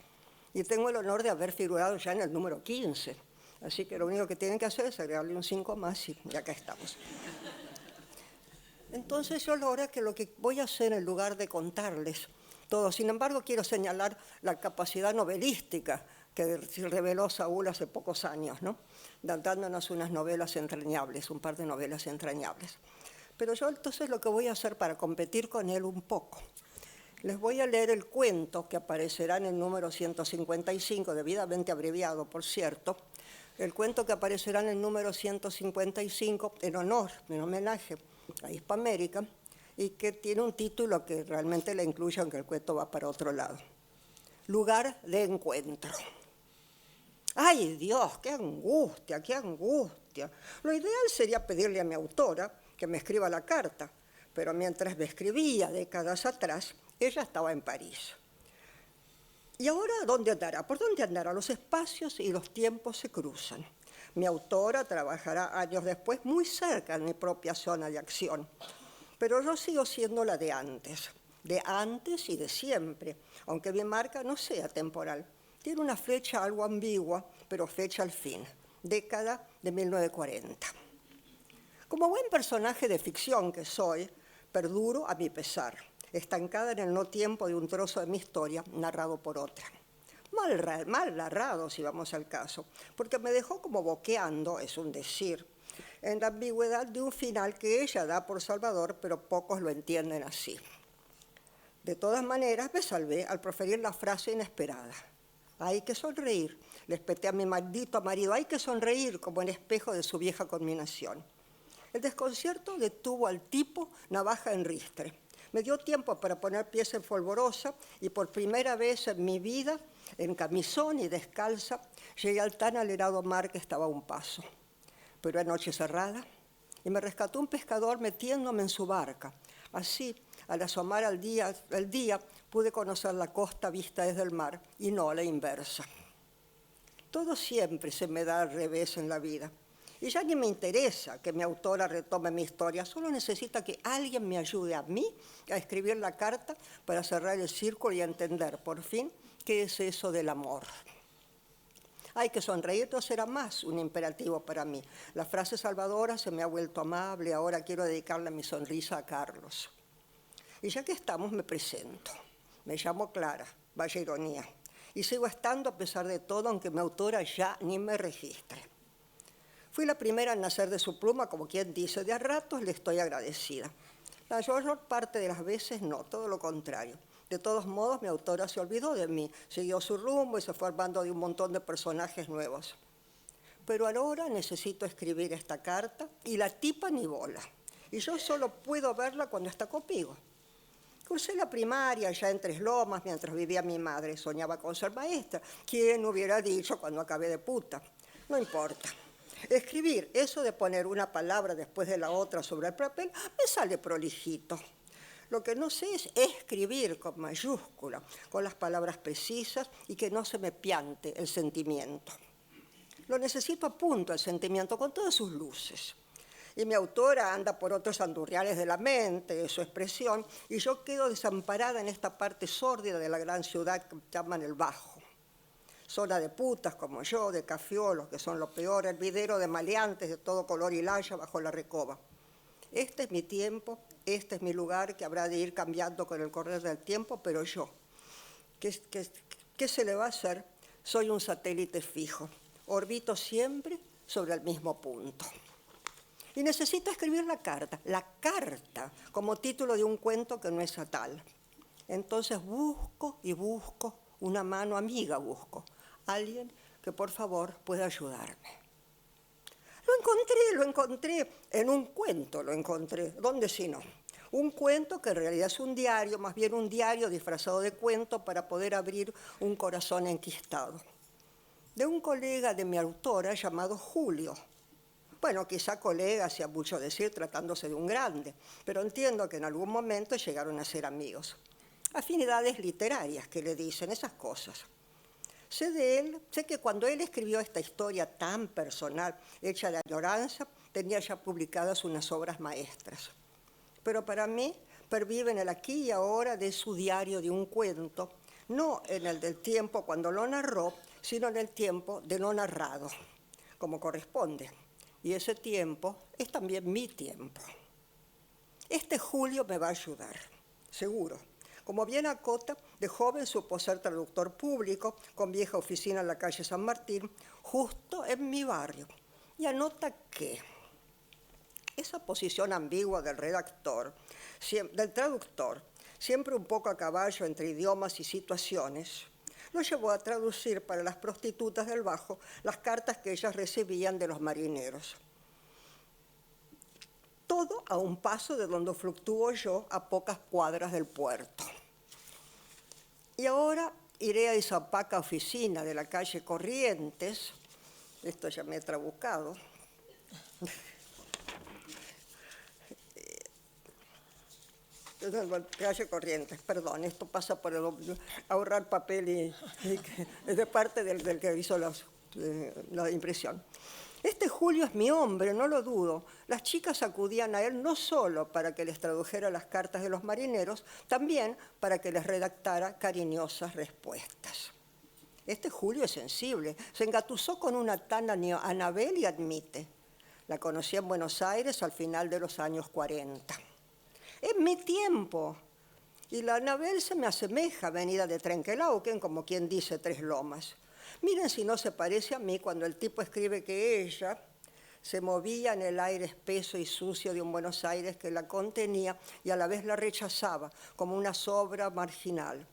y tengo el honor de haber figurado ya en el número 15, así que lo único que tienen que hacer es agregarle un 5 más y acá estamos. Entonces yo ahora que lo que voy a hacer en lugar de contarles todo, sin embargo quiero señalar la capacidad novelística que reveló Saúl hace pocos años, ¿no? Dándonos unas novelas entrañables, un par de novelas entrañables. Pero yo entonces lo que voy a hacer para competir con él un poco, les voy a leer el cuento que aparecerá en el número 155, debidamente abreviado, por cierto, el cuento que aparecerá en el número 155 en homenaje a Hispamérica, y que tiene un título que realmente le incluye, aunque el cuento va para otro lado. Lugar de encuentro. ¡Ay, Dios, qué angustia, qué angustia! Lo ideal sería pedirle a mi autora que me escriba la carta, pero mientras me escribía décadas atrás, ella estaba en París. ¿Y ahora dónde andará? ¿Por dónde andará? Los espacios y los tiempos se cruzan. Mi autora trabajará años después muy cerca de mi propia zona de acción, pero yo sigo siendo la de antes y de siempre, aunque mi marca no sea temporal. Tiene una fecha algo ambigua, pero fecha al fin, década de 1940. Como buen personaje de ficción que soy, perduro a mi pesar, estancada en el no tiempo de un trozo de mi historia narrado por otra. Mal narrado, si vamos al caso, porque me dejó como boqueando, es un decir, en la ambigüedad de un final que ella da por salvador, pero pocos lo entienden así. De todas maneras, me salvé al proferir la frase inesperada. Hay que sonreír. Le espeté a mi maldito marido, hay que sonreír como el espejo de su vieja culminación. El desconcierto detuvo al tipo navaja en ristre. Me dio tiempo para poner pies en polvorosa y por primera vez en mi vida, en camisón y descalza, llegué al tan alegrado mar que estaba a un paso. Pero era noche cerrada y me rescató un pescador metiéndome en su barca. Así, al asomar el día, pude conocer la costa vista desde el mar y no la inversa. Todo siempre se me da al revés en la vida. Y ya ni me interesa que mi autora retome mi historia, solo necesita que alguien me ayude a mí a escribir la carta para cerrar el círculo y entender, por fin, qué es eso del amor. Hay que sonreír, no será más un imperativo para mí. La frase salvadora se me ha vuelto amable, ahora quiero dedicarle mi sonrisa a Carlos. Y ya que estamos, me presento. Me llamo Clara, vaya ironía. Y sigo estando a pesar de todo, aunque mi autora ya ni me registre. Fui la primera en nacer de su pluma, como quien dice, de a ratos le estoy agradecida. La mayor parte de las veces no, todo lo contrario. De todos modos, mi autora se olvidó de mí, siguió su rumbo y se fue armando de un montón de personajes nuevos. Pero ahora necesito escribir esta carta y la tipa ni bola. Y yo solo puedo verla cuando está conmigo. Cursé la primaria ya en Tres Lomas mientras vivía mi madre. Soñaba con ser maestra. ¿Quién hubiera dicho cuando acabé de puta? No importa. Escribir, eso de poner una palabra después de la otra sobre el papel, me sale prolijito. Lo que no sé es escribir con mayúscula, con las palabras precisas y que no se me piante el sentimiento. Lo necesito a punto, el sentimiento, con todas sus luces. Y mi autora anda por otros andurriales de la mente, su expresión, y yo quedo desamparada en esta parte sórdida de la gran ciudad que llaman el Bajo. Zona de putas como yo, de cafiolos, que son lo peor, hervidero de maleantes de todo color y laya bajo la recoba. Este es mi tiempo, este es mi lugar que habrá de ir cambiando con el correr del tiempo, pero yo, ¿qué se le va a hacer? Soy un satélite fijo, orbito siempre sobre el mismo punto. Y necesito escribir la carta, como título de un cuento que no es tal. Entonces busco y busco, una mano amiga busco, alguien que por favor pueda ayudarme. Lo encontré en un cuento, ¿dónde si no? Un cuento que en realidad es un diario, más bien un diario disfrazado de cuento para poder abrir un corazón enquistado. De un colega de mi autora llamado Julio. Bueno, quizá colega sea mucho decir tratándose de un grande, pero entiendo que en algún momento llegaron a ser amigos. Afinidades literarias que le dicen esas cosas. Sé de él, sé que cuando él escribió esta historia tan personal, hecha de añoranza, tenía ya publicadas unas obras maestras. Pero para mí, pervive en el aquí y ahora de su diario de un cuento, no en el del tiempo cuando lo narró, sino en el tiempo de lo narrado, como corresponde. Y ese tiempo es también mi tiempo. Este Julio me va a ayudar, seguro. Como bien acota, de joven supo ser traductor público, con vieja oficina en la calle San Martín, justo en mi barrio. Y anota que esa posición ambigua del traductor, siempre un poco a caballo entre idiomas y situaciones, lo llevó a traducir para las prostitutas del Bajo las cartas que ellas recibían de los marineros. Todo a un paso de donde fluctúo yo, a pocas cuadras del puerto. Y ahora iré a esa opaca oficina de la calle Corrientes, esto ya me he trabucado, calle Corrientes, perdón, esto pasa por ahorrar papel y es de parte del que hizo la impresión. Este Julio es mi hombre, no lo dudo. Las chicas acudían a él no solo para que les tradujera las cartas de los marineros, también para que les redactara cariñosas respuestas. Este Julio es sensible, se engatusó con una tal Anabel y admite. La conocí en Buenos Aires al final de los años 40. Es mi tiempo. Y la Anabel se me asemeja, venida de Trenquelauquen, como quien dice Tres Lomas. Miren si no se parece a mí cuando el tipo escribe que ella se movía en el aire espeso y sucio de un Buenos Aires que la contenía y a la vez la rechazaba como una sobra marginal.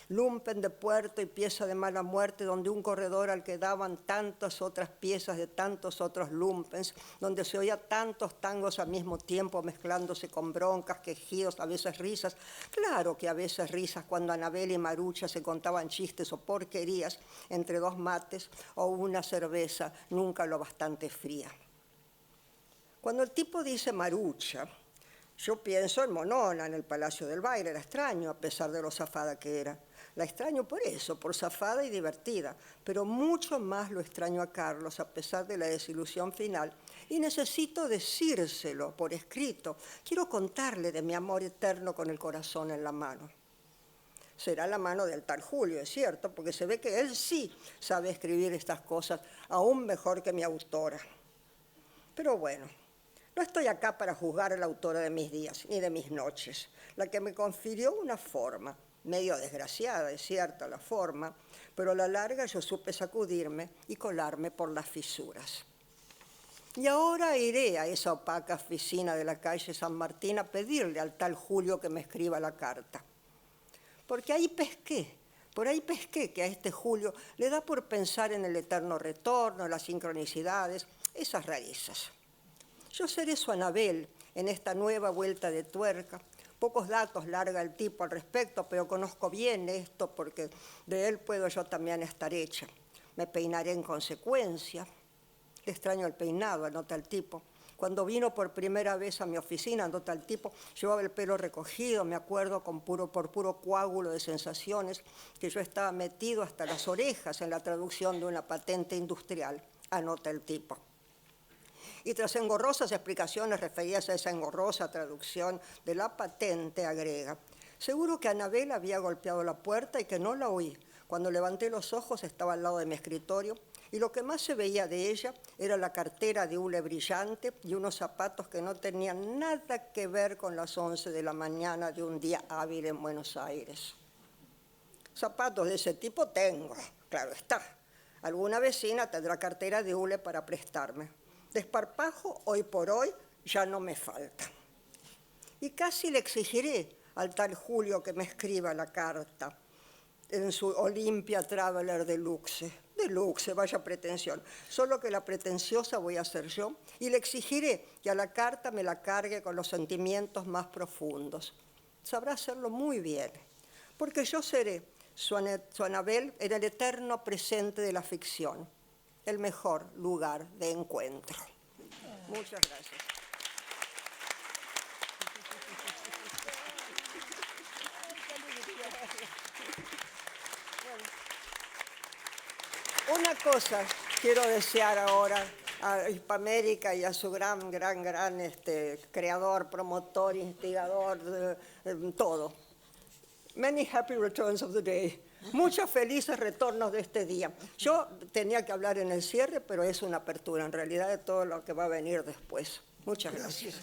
lumpen de puerto y pieza de mala muerte, donde un corredor al que daban tantas otras piezas de tantos otros lumpens, donde se oía tantos tangos al mismo tiempo mezclándose con broncas, quejidos, a veces risas. Claro que a veces risas cuando Anabel y Marucha se contaban chistes o porquerías entre dos mates o una cerveza nunca lo bastante fría. Cuando el tipo dice Marucha, yo pienso en Monona, en el Palacio del Baile. La extraño a pesar de lo zafada que era. La extraño por eso, por zafada y divertida, pero mucho más lo extraño a Carlos a pesar de la desilusión final y necesito decírselo por escrito. Quiero contarle de mi amor eterno con el corazón en la mano. Será la mano del tal Julio, es cierto, porque se ve que él sí sabe escribir estas cosas aún mejor que mi autora. Pero bueno, no estoy acá para juzgar a la autora de mis días ni de mis noches, la que me confirió una forma, medio desgraciada, es cierta la forma, pero a la larga yo supe sacudirme y colarme por las fisuras. Y ahora iré a esa opaca oficina de la calle San Martín a pedirle al tal Julio que me escriba la carta. Porque por ahí pesqué que a este Julio le da por pensar en el eterno retorno, las sincronicidades, esas rarezas. Yo seré su Anabel en esta nueva vuelta de tuerca. Pocos datos larga el tipo al respecto, pero conozco bien esto porque de él puedo yo también estar hecha. Me peinaré en consecuencia. Le extraño el peinado, anota el tipo. Cuando vino por primera vez a mi oficina, anota el tipo, llevaba el pelo recogido, me acuerdo, por puro coágulo de sensaciones, que yo estaba metido hasta las orejas en la traducción de una patente industrial, anota el tipo. Y tras engorrosas explicaciones referidas a esa engorrosa traducción de la patente, agrega, seguro que Anabel había golpeado la puerta y que no la oí. Cuando levanté los ojos estaba al lado de mi escritorio y lo que más se veía de ella era la cartera de hule brillante y unos zapatos que no tenían nada que ver con las 11 de la mañana de un día hábil en Buenos Aires. Zapatos de ese tipo tengo, claro está. Alguna vecina tendrá cartera de hule para prestarme. Desparpajo hoy por hoy ya no me falta. Y casi le exigiré al tal Julio que me escriba la carta en su Olympia Traveler Deluxe. Deluxe, vaya pretensión. Solo que la pretenciosa voy a ser yo y le exigiré que a la carta me la cargue con los sentimientos más profundos. Sabrá hacerlo muy bien, porque yo seré su Anabel en el eterno presente de la ficción. El mejor lugar de encuentro. Muchas gracias. Una cosa quiero desear ahora a Hispamérica y a su gran creador, promotor, instigador, todo. Many happy returns of the day. Muchos felices retornos de este día. Yo tenía que hablar en el cierre, pero es una apertura en realidad de todo lo que va a venir después. Muchas gracias.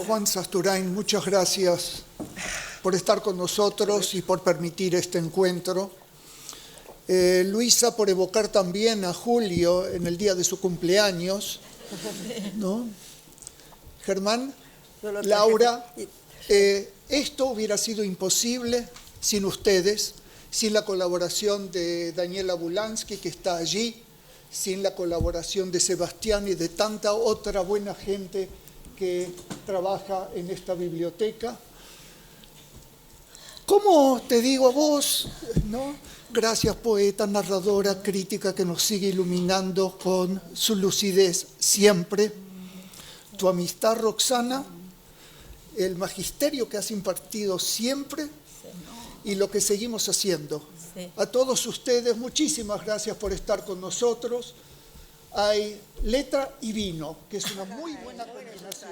Juan Sasturain, muchas gracias por estar con nosotros y por permitir este encuentro. Luisa, por evocar también a Julio en el día de su cumpleaños, ¿no? Germán, Laura, esto hubiera sido imposible sin ustedes, sin la colaboración de Daniela Bulansky, que está allí, sin la colaboración de Sebastián y de tanta otra buena gente que trabaja en esta biblioteca. ¿Cómo te digo a vos, no? Gracias, poeta, narradora, crítica, que nos sigue iluminando con su lucidez siempre. Tu amistad, Roxana, el magisterio que has impartido siempre y lo que seguimos haciendo. Sí. A todos ustedes, muchísimas gracias por estar con nosotros. Hay letra y vino, que es una muy buena combinación.